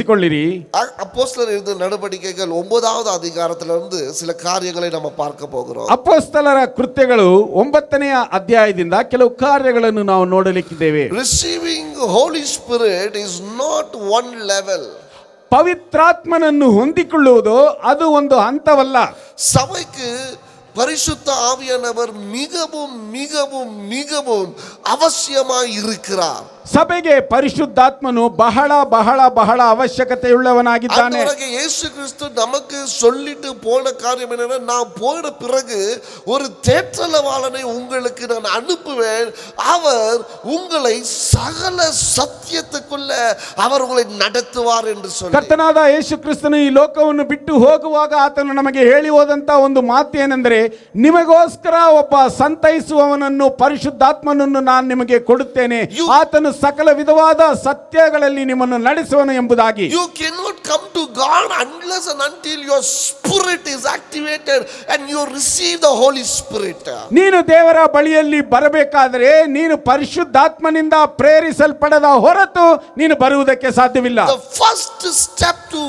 ನೆನಪಿಸಿಕೊಳ್ಳಿರಿ. அப்போஸ்தலர் எழுதின நடவடிக்கைகள் 9வது அதிகாரத்திலிருந்து சில காரியங்களை நம்ம பார்க்க போகிறோம். ಅಪೊಸ್ತಲರ ಕೃತ್ಯಗಳು 9ನೇ ಅಧ್ಯಾಯದಿಂದ ಕೆಲವು ಕಾರ್ಯಗಳನ್ನು ನಾವು ನೋಡಲಿಕ್ಕಿದ್ದೇವೆ. Receiving Holy Spirit is not one level. ಪವಿತ್ರಾತ್ಮನನ್ನು ಹೊಂದಿಕೊಳ್ಳುವುದು ಅದು ಒಂದು ಹಂತವಲ್ಲ. சபைக்கு பரிசுத்த ஆவியானவர் மிகவும் மிகவும் மிகவும் அவசியமாய் இருக்கிறார். ಸಭೆಗೆ ಪರಿಶುದ್ಧಾತ್ಮನು ಬಹಳ ಬಹಳ ಬಹಳ ಅವಶ್ಯಕತೆಯುಳ್ಳವನಾಗಿದ್ದಾನೆ. ಯೇಸು கிறிஸ்து நமக்கு சொல்லிட்டு போன காரியம் என்னன்னா, நான் போன பிறகு ஒரு தேற்றரவாளனை உங்களுக்கு நான் அனுப்புவேன், அவர் உங்களை சகல சத்தியத்துக்குள்ள அவர் உங்களை நடத்துவார் என்று சொல்லி. ಕರ್ತನಾದ ಯೇಸು ಕ್ರಿಸ್ತನು ಈ ಲೋಕವನ್ನು ಬಿಟ್ಟು ಹೋಗುವಾಗ ಆತನು ನಮಗೆ ಹೇಳಿ ಹೋದಂತ ಒಂದು ಮಾತು ಏನೆಂದರೆ, ನಿಮಗೋಸ್ಕರ ಒಬ್ಬ ಸಂತೈಸುವವನನ್ನು ಪರಿಶುದ್ಧಾತ್ಮನನ್ನು ನಾನು ನಿಮಗೆ ಕೊಡುತ್ತೇನೆ, ಆತನು ಸಕಲ ವಿಧವಾದ ಸತ್ಯಗಳಲ್ಲಿ ನಿಮ್ಮನ್ನು ನಡೆಸುವನು ಎಂಬುದಾಗಿ. You cannot come to God unless and until your spirit is activated and you receive the Holy Spirit. ನೀನು ದೇವರ ಬಳಿಯಲ್ಲಿ ಬರಬೇಕಾದರೆ ನೀನು ಪರಿಶುದ್ಧಾತ್ಮನಿಂದ ಪ್ರೇರಿಸಲ್ಪಡದ ಹೊರತು ನೀನು ಬರುವುದಕ್ಕೆ ಸಾಧ್ಯವಿಲ್ಲ. The first step to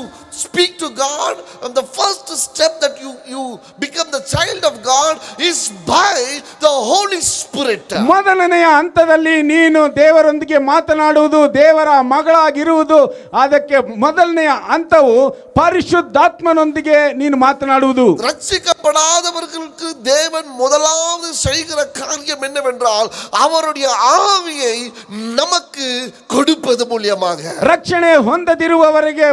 speak to God and the first step that you become the child of God is by the Holy Spirit. ಮೊದಲನೆಯ ಹಂತದಲ್ಲಿ ನೀನು ದೇವರೊಂದಿಗೆ ಮಾತನಾಡುವುದು, ದೇವರ ಮಗಳಾಗಿರುವುದು, ಅದಕ್ಕೆ ಮೊದಲನೆಯ ಹಂತವು ಪರಿಶುದ್ಧಾತ್ಮನೊಂದಿಗೆ ನೀನು ಮಾತನಾಡುವುದು. ரட்சிக்கப்படாதவர்களுக்கு தேவன் முதலாவது செய்கிற காரியம் என்னவென்றால் அவருடைய ஆவியை நமக்கு கொடுப்பது மூலமாக. ರಕ್ಷಣೆ ಹೊಂದದಿರುವವರಿಗೆ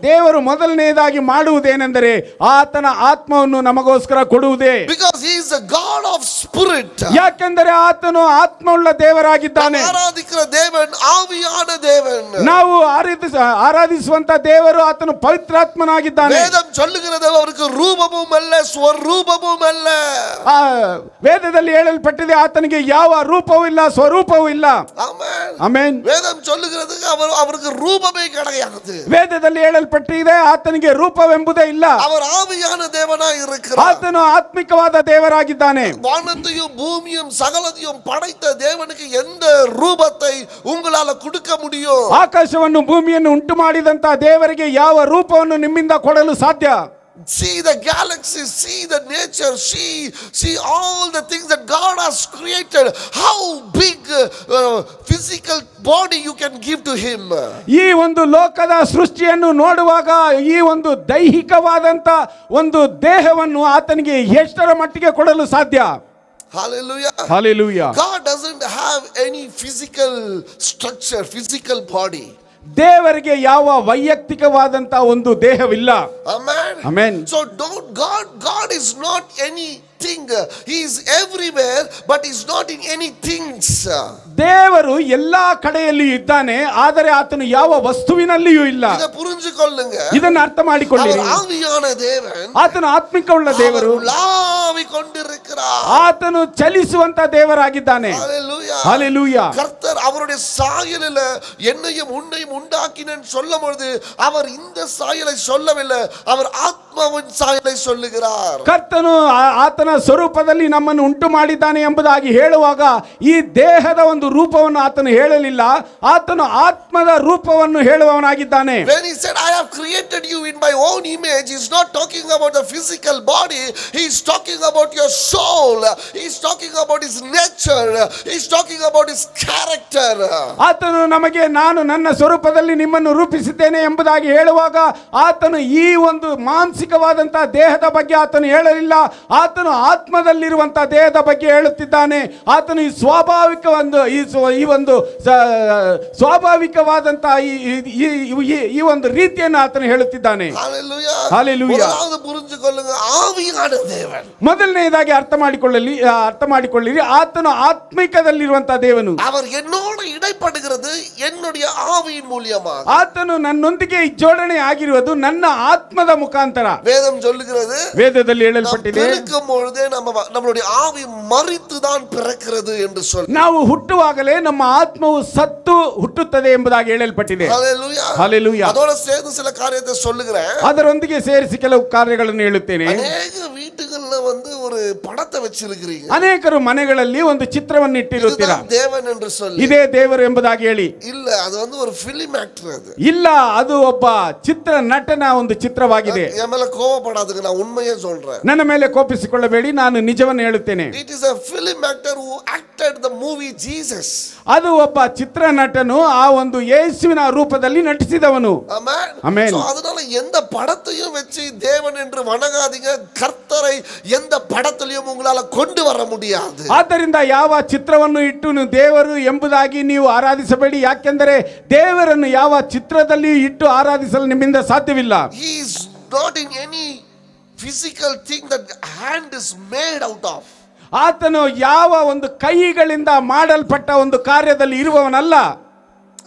ದೇವರು ಮೊದಲನೆಯದಾಗಿ ಮಾಡುವುದೇನೆಂದರೆ ಆತನ ಆತ್ಮವನ್ನು ನಮಗೋಸ್ಕರ ಕೊಡುವುದೇ. Because he is a God of spirit. ಯಾಕೆಂದರೆ ಆತನು ಆತ್ಮವುಳ್ಳ ದೇವರಾಗಿದ್ದಾನೆ. ಆರಾಧಿಸುವ ದೇವನ್ ಆವಿಯಾದ ದೇವನ್. ನಾವು ಆರಾಧಿಸುವಂತ ದೇವರು ಆತನು ಪವಿತ್ರಾತ್ಮನಾಗಿದ್ದಾನೆ. ವೇದಂ சொல்லுகிறது அவருக்கு ரூபமும் அல்ல ಸ್ವರೂಪமும் அல்ல. ವೇದದಲ್ಲಿ ಹೇಳಲ್ಪಟ್ಟಿದೆ ಆತನಿಗೆ ಯಾವ ರೂಪವೂ ಇಲ್ಲ, ಸ್ವರೂಪವೂ ಇಲ್ಲ. Amen amen. ವೇದಂ சொல்லுகிறது அவருக்கு ரூபமே கிடையாது. ವೇದದಲ್ಲಿ ಹೇಳಲ್ಪಟ್ಟಿದೆ ಆತನಿಗೆ ರೂಪವೆಂಬುದೇ ಇಲ್ಲ. அவர் ஆவியான தேவனாய் இருக்கிறார். ಆತನು ಆತ್ಮಿಕವಾದ ದೇವರಾಗಿದ್ದಾನೆ. வானத்தையும் பூமியும் சகலத்தையும் படைத்த தேவனுக்கு எந்த ரூபத்தை உங்களால கொடுக்க முடியும்? ಆಕಾಶವನ್ನು ಭೂಮಿಯನ್ನು ಉಂಟು ಮಾಡಿದಂತ ದೇವರಿಗೆ ಯಾವ ರೂಪವನ್ನು ನಿಮ್ಮಿಂದ ಕೊಡಲು ಸಾಧ್ಯ? See the galaxies, see the nature, see all the things that God has created. How big physical body you can give to him. ಈ ಒಂದು ಲೋಕದ ಸೃಷ್ಟಿಯನ್ನು ನೋಡುವಾಗ ಈ ಒಂದು ದೈಹಿಕವಾದಂತ ಒಂದು ದೇಹವನ್ನು ಆತನಿಗೆ ಎಷ್ಟರ ಮಟ್ಟಿಗೆ ಕೊಡಲು ಸಾಧ್ಯ? Hallelujah. Hallelujah. God doesn't have any physical structure, physical body. ದೇವರಿಗೆ ಯಾವ ವೈಯಕ್ತಿಕವಾದಂತ ಒಂದು ದೇಹವಿಲ್ಲ. Amen. Amen. So God is not anything. He is everywhere but is not in any things. ದೇವರು ಎಲ್ಲಾ ಕಡೆಯಲ್ಲಿಯೂ ಇದ್ದಾನೆ, ಆದರೆ ಆತನು ಯಾವ ವಸ್ತುವಿನಲ್ಲಿಯೂ ಇಲ್ಲ. ಇದ புரிஞ்சுಕೊಳ್ಳுங்க. ಇದನ್ನು ಅರ್ಥ ಮಾಡಿಕೊಳ್ಳಿ. அவர் ஆவியான தேவன். ಆತನು ಆತ್ಮಿಕವುಳ್ಳ ದೇವರು. ಉಲಾವಿ கொண்டிருக்கிறார். ಆತನು ಚಲಿಸುವಂತ ದೇವರಾಗಿದ್ದಾನೆ. Hallelujah. Hallelujah. கர்த்தர் அவருடைய சாயலில் என்னையும் உன்னையும் உண்டாக்கினேன் சொல்லும்போது அவர் இந்த சாயலை சொல்லவில்லை, அவர் ஆத்மாவின் சாயலை சொல்லுகிறார். ಕರ್ತನು ಆತನ ಸ್ವರೂಪದಲ್ಲಿ ನಮ್ಮನ್ನು ಉಂಟು ಮಾಡಿದ್ದಾನೆ ಎಂಬುದಾಗಿ ಹೇಳುವಾಗ ಈ ದೇಹದ ಒಂದು ರೂಪವನ್ನು ಆತನು ಹೇಳಲಿಲ್ಲ, ಆತನು ಆತ್ಮದ ರೂಪವನ್ನು ಹೇಳುವವನಾಗಿದ್ದಾನೆ. When he said I have created you in my own image, he is not talking about the physical body, he is talking about your soul, he is talking about his nature, he is talking about his character. ಆತನು ನಮಗೆ ನಾನು ನನ್ನ ಸ್ವರೂಪದಲ್ಲಿ ನಿಮ್ಮನ್ನು ರೂಪಿಸಿದ್ದೇನೆ ಎಂಬುದಾಗಿ ಹೇಳುವಾಗ ಆತನು ಈ ಒಂದು ಮಾನಸಿಕವಾದಂತಹ ದೇಹದ ಬಗ್ಗೆ ಆತನು ಹೇಳಲಿಲ್ಲ, ಆತನು ಆತ್ಮದಲ್ಲಿರುವಂತಹ ದೇಹದ ಬಗ್ಗೆ ಹೇಳುತ್ತಿದ್ದಾನೆ. ಆತನು ಈ ಸ್ವಾಭಾವಿಕ ಒಂದು ಸ್ವಾಭಾವಿಕವಾದಂತಹ ಈ ಒಂದು ರೀತಿಯನ್ನು ಆತನು ಹೇಳುತ್ತಿದ್ದಾನೆ. ಮೊದಲನೆಯದಾಗಿ ಅರ್ಥ ಮಾಡಿಕೊಳ್ಳಿರಿ, ಆತನು ಆತ್ಮಿಕದಲ್ಲಿರುವಂತಹ ದೇವನು. அவர் என்னோடு இடைப்படுகிறது என்னுடைய ஆவியின் மூலமாக. ಆತನು ನನ್ನೊಂದಿಗೆ ಜೋಡಣೆ ಆಗಿರುವುದು ನನ್ನ ಆತ್ಮದ ಮುಖಾಂತರ. வேதம் சொல்லுகிறது, ವೇದದಲ್ಲಿ ಹೇಳಲ್ಪಟ್ಟಿದೆ, பிறக்கும் பொழுதே நம்மளுடைய ஆவி மரித்து தான் பிறக்கிறது என்று சொல்லி. ನಾವು ಹುಟ್ಟುವಾಗಲೇ ನಮ್ಮ ಆತ್ಮವು ಸತ್ತು ಹುಟ್ಟುತ್ತದೆ ಎಂಬುದಾಗಿ ಹೇಳಲ್ಪಟ್ಟಿದೆ. ஹalleluya. ஹalleluya. அதோட சேர்த்து சில காரியத்தை சொல்லுகிறேன். ಅದರೊಂದಿಗೆ ಸೇರಿಸಿ ಕೆಲವು ಕಾರ್ಯಗಳನ್ನು ಹೇಳುತ್ತೇನೆ. ಅನೇಕ வீட்டுகள்ல ஒரு படத்தை வச்சிருக்கீங்க. ಅನೇಕರು ಮನೆಗಳಲ್ಲಿ ಒಂದು ಚಿತ್ರವನ್ನು ಇಟ್ಟಿರುತ್ತೀರಾ. ದೇವನ್ ಎಂದು சொல்லಿ. ಇದು ಇದೇ ದೇವರು ಎಂಬುದಾಗಿ ಹೇಳಿ. இல்ல, அது வந்து ஒரு ஃபிலிம் ஆக்டர். அது ಇಲ್ಲ, ಅದು ಒಬ್ಬ ಚಿತ್ರ ನಟನ ಒಂದು ಚಿತ್ರವಾಗಿದೆ. என் மேல கோவப்படாதுங்க, நான் உண்மையே சொல்றேன். ನನ್ನ ಮೇಲೆ ಕೋಪಿಸಿಕೊಳ್ಳಬೇಡಿ, ನಾನು ನಿಜವನ್ನು ಹೇಳುತ್ತೇನೆ. It is a film actor who acted the movie Jesus. ಅದು ಒಬ್ಬ ಚಿತ್ರ ನಟನು ಆ ಒಂದು ಯೇಸುವಿನ ರೂಪದಲ್ಲಿ ನಟಿಸಿದವನು. Amen. Amen. So அதனால எந்த படத்தையும் வச்சு தேவன் என்று வணங்காதீங்க. கர்த்தரை எந்த படத்திலையும் உங்களால கொண்டு வர முடியாது. ಆದ್ದರಿಂದ ಯಾವ ಚಿತ್ರವನ್ನು ಇಟ್ಟು ನೀವು ದೇವರು ಎಂಬುದಾಗಿ ನೀವು ಆರಾಧಿಸಬೇಡಿ, ಯಾಕೆಂದರೆ ದೇವರನ್ನು ಯಾವ ಚಿತ್ರದಲ್ಲಿ ಇಟ್ಟು ಆರಾಧಿಸಲು ನಿಮ್ಮಿಂದ ಸಾಧ್ಯವಿಲ್ಲ. He is not in any physical thing that hand is made out of. ಆತನು ಯಾವ ಒಂದು ಕೈಗಳಿಂದ ಮಾಡಲ್ಪಟ್ಟ ಒಂದು ಕಾರ್ಯದಲ್ಲಿ ಇರುವವನಲ್ಲ.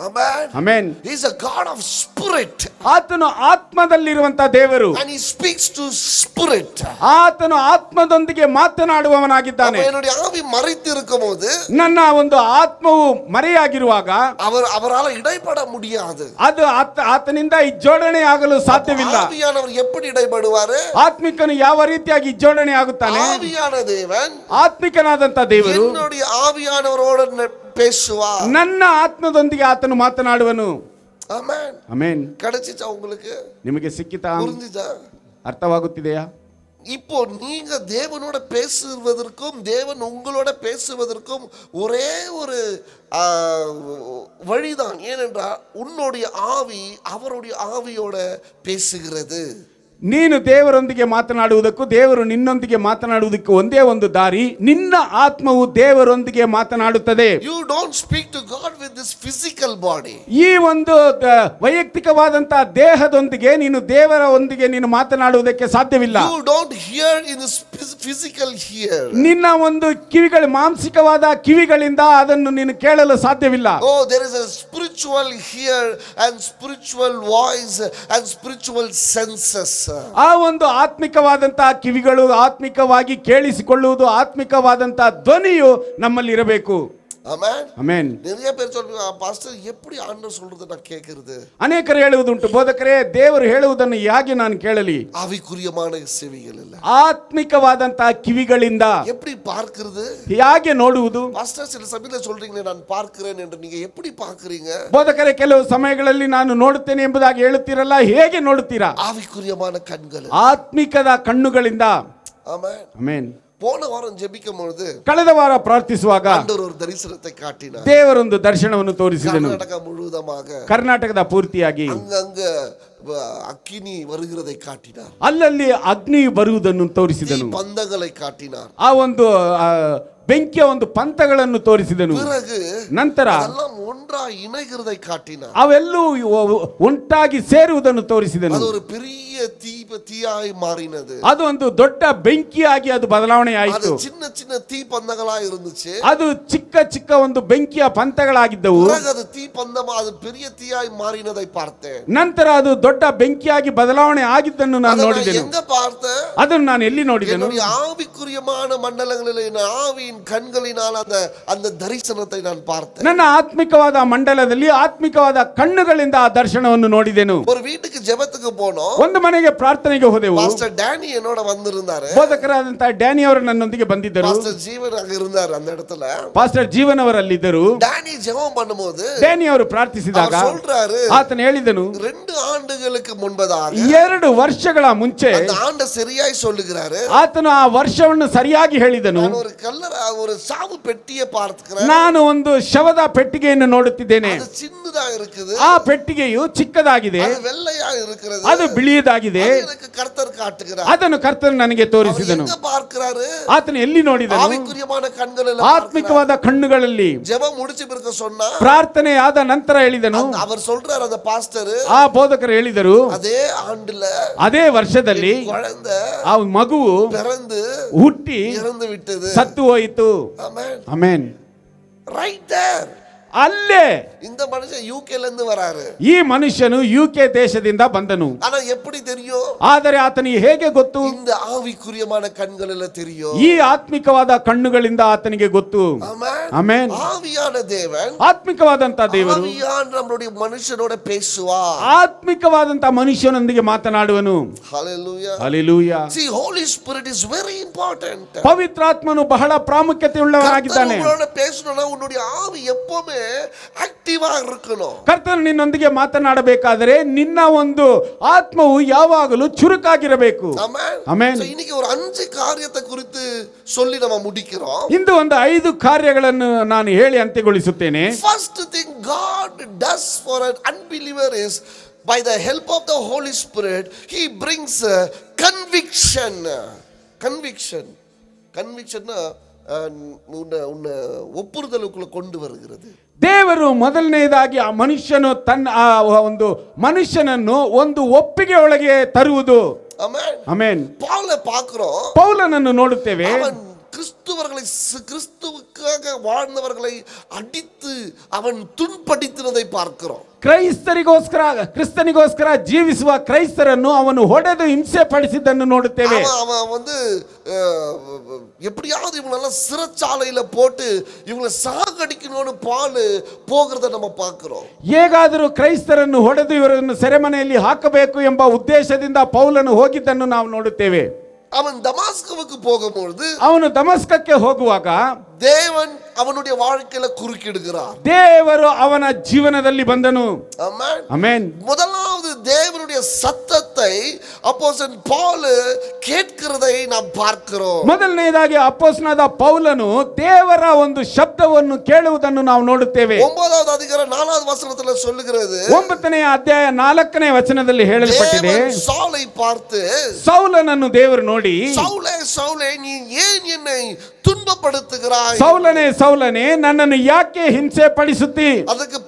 Amen. Amen. He is a God of spirit. ಆತನು ಆತ್ಮದಲ್ಲಿರುವಂತ ದೇವರು. And he speaks to spirit. ಆತನು ಆತ್ಮದೊಂದಿಗೆ ಮಾತನಾಡುವವನಾಗಿದ್ದಾನೆ. என்னுடைய ஆவி மறைத்து இருக்கும்போது ನನ್ನ ಒಂದು ಆತ್ಮವು ಮರೆಯಾಗಿರುವಾಗ அவரால இடைப்பட முடியாது. ಅದು ಆತನಿಂದ ಜೋಡಣೆ ಆಗಲು ಸಾಧ್ಯವಿಲ್ಲ. ஆவியானவர் எப்படி இடைப்படுவாரு? ಆತ್ಮಿಕನು ಯಾವ ರೀತಿಯಾಗಿ ಜೋಡಣೆ ಆಗುತ್ತಾನೆ? ஆவியான தேவன், ಆತ್ಮಿಕನಾದಂತ ದೇವರು என்னுடைய ಆವಿಯಾನವரோடு பேசுவார். ನನ್ನ ಆತ್ಮದೊಂದಿಗೆ ಆತನು ಮಾತನಾಡುವನು. ಆಮೆನ್. ಆಮೆನ್. கிடைச்சிச்சா உங்களுக்கு? ನಿಮಗೆ ಸಿಕ್ಕಿತಾ? புரிஞ்சுதா? ಅರ್ಥವಾಗುತ್ತಿದೆಯಾ? இப்போ நீங்க தேவனோட பேசுவதற்கும் தேவன் உங்களோட பேசுவதற்கும் ஒரே ஒரு வழிதான். ஏனென்றால் உன்னுடைய ஆவி அவருடைய ஆவியோட பேசுகிறது. ನೀನು ದೇವರೊಂದಿಗೆ ಮಾತನಾಡುವುದಕ್ಕೂ ದೇವರು ನಿನ್ನೊಂದಿಗೆ ಮಾತನಾಡುವುದಕ್ಕೆ ಒಂದೇ ಒಂದು ದಾರಿ. ನಿನ್ನ ಆತ್ಮವು ದೇವರೊಂದಿಗೆ ಮಾತನಾಡುತ್ತದೆ. You don't speak to God with this physical body. ಈ ಒಂದು ವೈಯಕ್ತಿಕವಾದಂತಹ ದೇಹದೊಂದಿಗೆ ನೀನು ದೇವರೊಂದಿಗೆ ನೀನು ಮಾತನಾಡುವುದಕ್ಕೆ ಸಾಧ್ಯವಿಲ್ಲ. You don't hear in this physical ear. ನಿನ್ನ ಒಂದು ಕಿವಿಗಳು ಮಾಂಸಿಕವಾದ ಕಿವಿಗಳಿಂದ ಅದನ್ನು ನೀನು ಕೇಳಲು ಸಾಧ್ಯವಿಲ್ಲ. Oh, there is a spiritual ear and spiritual voice and spiritual senses. ಆ ಒಂದು ಆತ್ಮಿಕವಾದಂತಹ ಕಿವಿಗಳು, ಆತ್ಮಿಕವಾಗಿ ಕೇಳಿಸಿಕೊಳ್ಳುವುದು, ಆತ್ಮಿಕವಾದಂತಹ ಧ್ವನಿಯು ನಮ್ಮಲ್ಲಿ ಇರಬೇಕು. ಆಮೆನ್. ಆಮೆನ್. நிறைய பேர் சொல்றாங்க, பாஸ்டர் எப்படி ஆண்டவர் சொல்றது நான் கேக்குறது? ಅನೇಕರು ಹೇಳುವುದುಂಟು, ಬೋಧಕರೇ ದೇವರು ಹೇಳುವುದನ್ನು ಹೇಗೆ ನಾನು ಕೇಳಲಿ? ஆவிக்குரியமான செவிகள் இல்ல, ಆತ್ಮಿಕವಾದಂತಹ ಕಿವಿಗಳಿಂದ எப்படி பார்க்கிறது? ಹೇಗೆ ನೋಡುವುದು? பாஸ்டர் சில சமயத்துல சொல்றீங்களே நான் பார்க்கிறேன் என்று, நீங்க எப்படி பார்க்கறீங்க? ಬೋಧಕರೇ ಕೆಲವು ಸಮಯಗಳಲ್ಲಿ ನಾನು ನೋಡುತ್ತೇನೆ ಎಂಬುದಾಗಿ ಹೇಳುತ್ತೀರಲ್ಲ, ಹೇಗೆ ನೋಡುತ್ತೀರಾ? ஆவிக்குரியமான கண்கள், ಆತ್ಮಿಕದ ಕಣ್ಣುಗಳಿಂದ. ஆமென். ಆಮೆನ್. போன வாரம் ஜெபிக்கும் பொழுது ಕಳೆದ ವಾರ ಪ್ರಾರ್ಥಿಸುವಾಗ ஆண்டவர் ஒரு தரிசனத்தை காட்டினார். ದೇವರೊಂದು ದರ್ಶನವನ್ನು ತೋರಿಸಿದನು. ಕರ್ನಾಟಕ ಮುழுவதுமாக, ಕರ್ನಾಟಕದ ಪೂರ್ತಿಯಾಗಿ அங்கங்க அக்கினி வருகிறதை காட்டினார். ಅಲ್ಲಲ್ಲಿ ಅಗ್ನಿಯು ಬರುವುದನ್ನು ತೋರಿಸಿದನು. பந்தங்களை காட்டினார். ಆ ಒಂದು ಬೆಂಕಿಯ ಒಂದು ಪಂಥಗಳನ್ನು ತೋರಿಸಿದನು. பிறகு ನಂತರ அதெல்லாம் ஒன்றா இணைகிறதை காட்டினார். ಅವೆಲ್ಲೂ ಒಂಟಾಗಿ ಸೇರುವುದನ್ನು ತೋರಿಸಿದನು. அது ஒரு பெரிய தீயாய் மாறினது. ಅದು ಒಂದು ದೊಡ್ಡ ಬೆಂಕಿಯಾಗಿ ಅದು ಬದಲಾವಣೆ அது ಆಯಿತು. சின்ன சின்ன தீ பந்தங்களா இருந்துச்சு. ಅದು ಚಿಕ್ಕ ಚಿಕ್ಕ ಒಂದು ಬೆಂಕಿಯ ಪಂಥಗಳಾಗಿದ್ದವು. பிறகு அது தீ பந்தமா அது பெரிய தீயாய் மாறினதை பார்த்தேன். ನಂತರ ಅದು ದೊಡ್ಡ ಬೆಂಕಿಯಾಗಿ ಬದಲಾವಣೆ ಆಗಿದ್ದನ್ನು ನಾನು ನೋಡಿದೆನು. எங்க பார்த்தேன்? ಅದನ್ನು ನಾನು ಎಲ್ಲಿ ನೋಡಿದೆನು? என்னுடைய ஆவிக்குரியமான மண்டலங்களில் என் ஆவியின் கண்களினால் அந்த தரிசனத்தை நான் பார்த்தேன். ನನ್ನ ಆತ್ಮಿಕವಾದ ಮಂಡಲದಲ್ಲಿ ಆತ್ಮಿಕವಾದ ಕಣ್ಣುಗಳಿಂದ ಆ ದರ್ಶನವನ್ನು ನೋಡಿದೆನು. ஒரு வீட்டுக்கு ஜெபத்துக்கு போனோம். ಒಂದು ಮನೆಗೆ ಪ್ರಾರ್ಥನೆಗೆ ಹೋದೆವು. பாஸ்டர் டானி என்னோட வந்திருந்தாரு. ಬೋಧಕರಾದಂತಹ ಡ್ಯಾನಿ ಅವರು ನನ್ನೊಂದಿಗೆ ಬಂದಿದ್ದರು. பாஸ்டர் ஜீவன் அங்க இருந்தாரு அந்த இடத்துல. ಪಾಸ್ಟರ್ ಜೀವನ್ ಅವರಲ್ಲಿದ್ದರು. டானி ஜெபம் பண்ணும்போது ಡ್ಯಾನಿ ಅವರು ಪ್ರಾರ್ಥಿಸಿದಾಗ அவர் சொல்றாரு, ಆತನು ಹೇಳಿದನು, 2 ஆண்டுகளுக்கு முன்பதாக 2 ವರ್ಷಗಳ ಮುಂಚೆ அந்த ஆண்டை சரியாய் சொல்லுகிறாரு. ಆತನು ಆ ವರ್ಷವನ್ನು ಸರಿಯಾಗಿ ಹೇಳಿದನು. நான் ஒரு சாவு பெட்டியை பார்க்கிறேன். ನಾನು ಒಂದು ಶವದ ಪೆಟ್ಟಿಗೆಯನ್ನು ನೋಡುತ್ತಿದ್ದೇನೆ. அது சின்னதா இருக்குது. ಆ ಪೆಟ್ಟಿಗೆಯು ಚಿಕ್ಕದಾಗಿದೆ. அது வெள்ளையா இருக்கிறது. ಅದು ಬಿಳಿಯದಾಗಿದೆ. எனக்கு கர்த்தர் காட்டுகிறார். ಅದನ್ನು ಕರ್ತನು ನನಗೆ ತೋರಿಸಿದನು. எங்க பார்க்கிறாரு? ಆತನು ಎಲ್ಲಿ ನೋಡಿದನು? ஆவிக்குரியமான கண்களில் ಆತ್ಮಿಕವಾದ ಕಣ್ಣುಗಳಲ್ಲಿ. ஜெபம் முடிச்சு பிறகு சொன்னா, ಪ್ರಾರ್ಥನೆ ಆದ ನಂತರ ಹೇಳಿದನು. அவர் சொல்றாரு அந்த பாஸ்டர், ಆ ಬೋಧಕರು ಹೇಳಿದರು, அதே ஆண்டுல ಅದೇ ವರ್ಷದಲ್ಲಿ குழந்தை ಆ ಮಗುವು பிறந்து ಹುಟ್ಟಿ இறந்து விட்டது. ಸತ್ತು ಹೋಯಿತು. ஆமென். ಆಮೆನ್. Right there. ಅಲ್ಲೇ இந்த மனுஷன் யூகேல இருந்து வராரு. ಈ ಮನುಷ್ಯನು ಯುಕೆ ದೇಶದಿಂದ ಬಂದನು. ஆனா எப்படி தெரியும்? ಆದರೆ ಆತನಿಗೆ ಹೇಗೆ ಗೊತ್ತು? இந்த ஆவிக்குரியமான கண்களில் தெரியும். ಈ ಆತ್ಮಿಕವಾದ ಕಣ್ಣುಗಳಿಂದ ಆತನಿಗೆ ಗೊತ್ತು. ஆமென். ಆಮೆನ್. ஆவியான தேவன் ಆತ್ಮಿಕವಾದಂತ ದೇವರು ஆவியான நம்மளுடைய மனுஷனோட பேசுவார். ಆತ್ಮಿಕವಾದಂತ ಮನುಷ್ಯನೊಂದಿಗೆ ಮಾತನಾಡುವನು. Hallelujah. Hallelujah. See, Holy Spirit is very important. ಪವಿತ್ರಾತ್ಮನು ಬಹಳ ಪ್ರಾಮುಖ್ಯತೆ ಉಳ್ಳವನಾಗಿದ್ದಾನೆ. கர்த்தரோட பேசணும்னா உன்னுடைய ஆவி எப்பவுமே ஆக்டிவா இருக்கணும். ಕರ್ತನು ನಿನ್ನೊಂದಿಗೆ ಮಾತನಾಡಬೇಕಾದರೆ ನಿನ್ನ ಒಂದು ಆತ್ಮವು ಯಾವಾಗಲೂ ಚುರುಕಾಗಿರಬೇಕು. Amen. ಆಮೆನ್. So இன்னைக்கு ஒரு 5 காரியத்தை குறித்து சொல்லி நம்ம முடிக்கிறோம். ಇಂದು ಒಂದು 5 ಕಾರ್ಯಗಳನ್ನು ನಾನು ಹೇಳಿ ಅಂತ್ಯಗೊಳಿಸುತ್ತೇನೆ. First thing God does for an unbeliever is by the help of the Holy Spirit he brings conviction. Conviction உன்னை ஒப்புறுதலுக்குள்ள கொண்டு வருகிறது. ದೇವರು ಮೊದಲನೆಯದಾಗಿ ಆ ಮನುಷ್ಯನು ತನ್ನ ಆ ಒಂದು ಮನುಷ್ಯನನ್ನು ಒಂದು ಒಪ್ಪಿಗೆ ಒಳಗೆ ತರುವುದು. Amen. ಆಮೆನ್. பவுலை பார்க்கிறோம். ಪೌಲನನ್ನು ನೋಡುತ್ತೇವೆ. அவன் கிறிஸ்துவுக்காக வாழ்ந்தவர்களை அடித்து அவன் துன்படுத்தினதை பார்க்கிறோம். ಕ್ರಿಸ್ತನಿಗೋಸ್ಕರ ಜೀವಿಸುವ ಕ್ರೈಸ್ತರನ್ನು ಅವನು ಹೊಡೆದು ಹಿಂಸೆ ಪಡಿಸಿದ್ದನ್ನು ನೋಡುತ್ತೇವೆ. அவன் வந்து எப்படியாவது இவங்களெல்லாம் சிறைச்சாலையில போட்டு இவங்களை சாகடிக்கணும்னு பால் போகிறத நம்ம பார்க்கிறோம். ಹೇಗಾದರೂ ಕ್ರೈಸ್ತರನ್ನು ಹೊಡೆದು ಇವರನ್ನು ಸೆರೆಮನೆಯಲ್ಲಿ ಹಾಕಬೇಕು ಎಂಬ ಉದ್ದೇಶದಿಂದ ಪೌಲನು ಹೋಗಿದ್ದನ್ನು ನಾವು ನೋಡುತ್ತೇವೆ. அவன் தமாஸ்குவுக்கு போகும்போது ಅವನು ದಮಸ್ಕಕ್ಕೆ ಹೋಗುವಾಗ தேவன் அவனுடைய வாழ்க்கையில குறுக்கிடுகிறார். ದೇವರು ಅವನ ಜೀವನದಲ್ಲಿ ಬಂದನು. ஆமென். ಆಮೆನ್. முதலாவது தேவனுடைய சத்தத்தை அப்போஸ்தலன் பவுல் கேட்கிறதை நாம் பார்க்கிறோம். ಮೊದಲನೆಯದಾಗಿ ಅಪೊಸ್ತಲನಾದ ಪೌಲನು ದೇವರ ಒಂದು ಶಬ್ದವನ್ನು ಕೇಳುವುದನ್ನು ನಾವು ನೋಡುತ್ತೇವೆ. 9வது அதிகாரம் 4வது வசனத்துல சொல்லுகிறது. 9ನೇ ಅಧ್ಯಾಯ 4ನೇ ವಚನದಲ್ಲಿ ಹೇಳಲ್ಪಟ್ಟಿದೆ. தேவன் சவுலை பார்த்து ಸೌಲನನ್ನು ದೇವರು ನೋಡಿ, சவுலே சவுலே நீ ஏன் என்னை துன்பப்படுத்துகிறாய்? ಸೌಲನೇ ನನ್ನನ್ನು ಯಾಕೆ ಹಿಂಸೆ ಪಡಿಸುತ್ತಿ? ಅದಕ್ಕೆ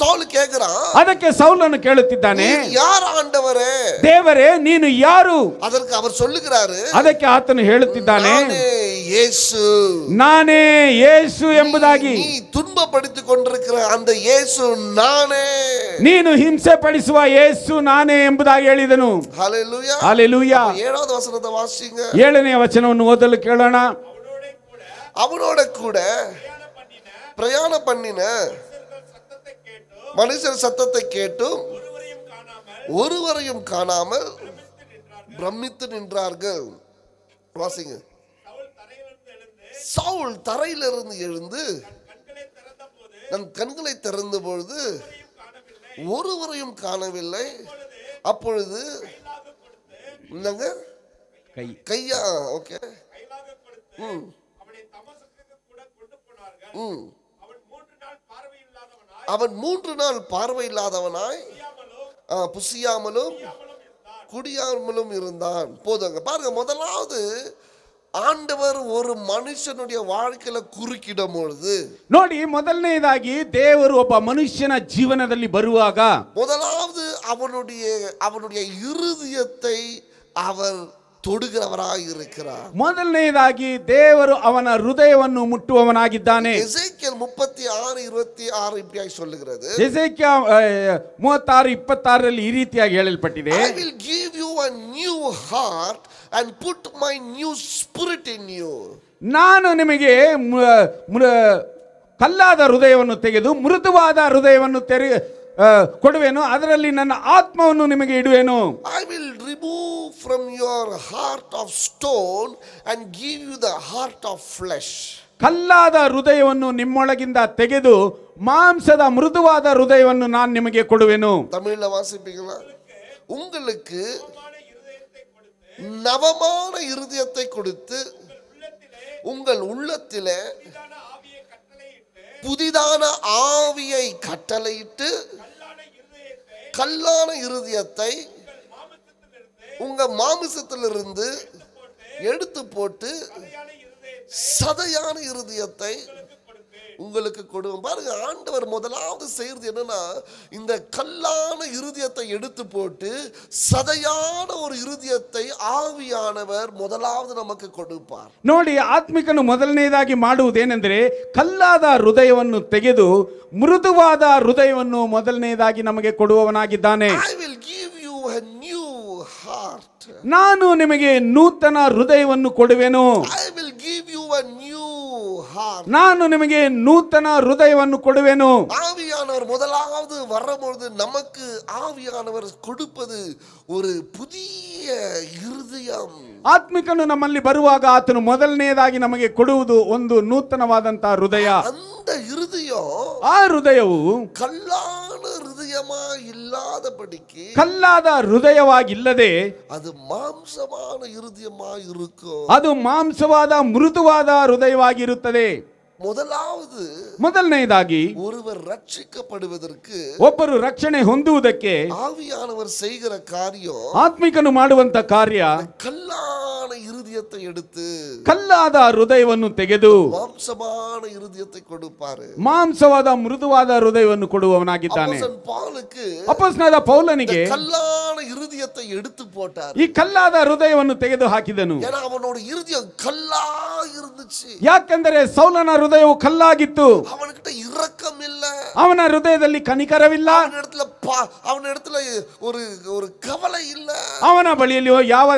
ಸೌಲ್ ಕೇಳ್கிறான். ಅದಕ್ಕೆ ಸೌಲನು ಕೇಳುತ್ತಿದ್ದಾನೆ, ಯಾರು ಆಂಡವರೇ? ದೇವರೇ ನೀನು ಯಾರು? ಅದಕ್ಕೆ ಅವರು சொல்லுகிறாரு. ಅದಕ್ಕೆ ಆತನು ಹೇಳುತ್ತಿದ್ದಾನೆ, ಯೇಸು, ನಾನೇ ಯೇಸು ಎಂಬುದಾಗಿ. ನೀ துன்பப்படுத்திக் கொண்டிருக்கிற அந்த ಯೇಸು ನಾನೇ. ನೀನು ಹಿಂಸೆ ಪಡಿಸುವ ಯೇಸು ನಾನೇ ಎಂಬುದಾಗಿ ಹೇಳಿದನು. ಹಲ್ಲೆಲೂಯಾ. ಹಲ್ಲೆಲೂಯಾ. 7வது ವಚನದ ವಾಸಿங்க. 7ನೇ ವಚನವನ್ನು ಓದಲು ಕೇಳೋಣ. அவனோட கூட பிரயாணம் பண்ணின மனுஷர் சத்தத்தை கேட்டும் ஒருவரையும் காணாமல் பிரமித்து நின்றார்கள். வாசிங்க. சவுல் தரையிலிருந்து எழுந்து தன் கண்களை திறந்த பொழுது ஒருவரையும் காணவில்லை. அப்பொழுது கையா ஓகே அவன் 3 நாள் பார்வையில்லாதவனாய் புசியாமலும் குடியாமலும் இருந்தான். போதுங்க பாருங்க. முதலாவது ஆண்டவர் ஒரு மனுஷனுடைய வாழ்க்கையில குறுக்கிடும் பொழுது ನೋಡಿ, ಮೊದಲನೆಯದಾಗಿ ದೇವರು ಒಬ್ಬ ಮನುಷ್ಯನ ಜೀವನದಲ್ಲಿ ಬರುವಾಗ முதலாவது அவனுடைய இருதயத்தை அவர் தொடுகிறவராய் இருக்கிறார். ಮೊದಲನೆಯದಾಗಿ ದೇವರು ಅವನ ಹೃದಯವನ್ನು ಮುಟ್ಟುವವನಾಗಿದ್ದಾನೆ. எசேக்கியேல் 36:26 இப்படியாய் சொல்லுகிறது. ಎಸೇಕಿಯೇಲ 36:26 ಈ ರೀತಿಯಾಗಿ ಹೇಳಲ್ಪಟ್ಟಿದೆ, I will give you a new heart and put my new spirit in you. ನಾನು ನಿಮಗೆ ಕಲ್ಲಾದ ಹೃದಯವನ್ನು ತೆಗೆದು ಮೃದುವಾದ ಹೃದಯವನ್ನು ಕೊಡುವೆನು, ಅದರಲ್ಲಿ ನನ್ನ ಆತ್ಮವನ್ನು ನಿಮಗೆ ಇಡುವೆನು. I will remove from your heart of stone and give you the heart of flesh. ಕಲ್ಲಾದ ಹೃದಯವನ್ನು ನಿಮ್ಮೊಳಗಿಂದ ತೆಗೆದು ಮಾಂಸದ ಮೃದುವಾದ ಹೃದಯವನ್ನು ನಾನು ನಿಮಗೆ ಕೊಡುವೆನು. தமிழ்ல வாசிப்பீங்களா? உங்களுக்கு நவமான இருதயத்தை கொடுத்து உங்கள் உள்ளத்திலே புதிதான ஆவியை கட்டளையிட்டு கல்லான இருதயத்தை உங்க மாமிசத்திலிருந்து எடுத்து போட்டு சதையான இருதயத்தை உங்களுக்கு கொடுவோம். பாருங்க, ஆண்டவர் முதலாவது செய்யறது என்னன்னா, இந்த கல்லான இருதயத்தை எடுத்து போட்டு சதையான ஒரு இருதயத்தை ஆவியானவர் முதலாவது நமக்கு கொடுப்பார். ನೋಡಿ, ಆತ್ಮಿಕನು ಮೊದಲನೆಯದಾಗಿ ಮಾಡುವುದೇನೆಂದರೆ ಕಲ್ಲಾದ ಹೃದಯವನ್ನು ತೆಗೆದು ಮೃದುವಾದ ಹೃದಯವನ್ನು ಮೊದಲನೆಯದಾಗಿ ನಮಗೆ ಕೊಡುವವನಾಗಿದ್ದಾನೆ. I will give you a new heart. ನಾನು ನಿಮಗೆ ನೂತನ ಹೃದಯವನ್ನು ಕೊಡುವೆನು. I will give you a new heart. ನಾನು ನಿಮಗೆ ನೂತನ ಹೃದಯವನ್ನು ಕೊಡುವೆನು. ஆவியானவர் முதலாவது வரும்பொழுது நமக்கு ஆவியானவர் கொடுப்பது ஒரு புதிய இருதயம். ಆತ್ಮಿಕನು ನಮ್ಮಲ್ಲಿ ಬರುವಾಗ ಆತನು ಮೊದಲನೆಯದಾಗಿ ನಮಗೆ ಕೊಡುವುದು ಒಂದು ನೂತನವಾದಂತಹ ಹೃದಯ. அந்த இருதயம் ಆ ಹೃದಯವು கல்லான இருதயமா இல்லாதபடிக்கு, ಕಲ್ಲಾದ ಹೃದಯವಾಗಿಲ್ಲದೆ அது மாம்சமான இருதயமா இருக்கும். ಅದು ಮಾಂಸವಾದ ಮೃದುವಾದ ಹೃದಯವಾಗಿರುತ್ತದೆ. முதலாவது ಮೊದಲನೆಯದಾಗಿ ஒருவர் ரட்சிக்கப்படுவதற்கு ಒಬ್ಬರು ರಕ್ಷಣೆ ಹೊಂದುವುದಕ್ಕೆ ஆவியானவர் செய்கிற காரியம், ಆತ್ಮಿಕನು ಮಾಡುವಂತ ಕಾರ್ಯ கல்லான இருதயத்தை எடுத்து ಕಲ್ಲಾದ ಹೃದಯವನ್ನು ತೆಗೆದು மாம்சமான இருதயத்தை கொடுப்பாரு. ಮಾಂಸವಾದ ಮೃದುವಾದ ಹೃದಯವನ್ನು ಕೊಡುವವನಾಗಿದ್ದಾನೆ. அப்போஸ்தலன் பவுலுக்கு ಅಪೊಸ್ತಲನಾದ ಪೌಲನಿಗೆ கல்லான இருதயத்தை எடுத்து போட்டார். ಈ ಕಲ್ಲಾದ ಹೃದಯವನ್ನು ತೆಗೆದು ಹಾಕಿದನು. ஏன்னா அவனோட இருதயம் கல்லா இருந்துச்சு. ಯಾಕೆಂದರೆ ಸೌಲನ ಹೃದಯವು ಕಲ್ಲಾಗಿತ್ತು. அவன்கிட்ட இரக்கம் இல்ல, ಅವನ ಹೃದಯದಲ್ಲಿ ಕನಿಕರವಿಲ್ಲ, ಅವನ ஒரு ஒரு கவலை இல்ல, ಅವನ ಬಳಿಯಲ್ಲಿ ಯಾವ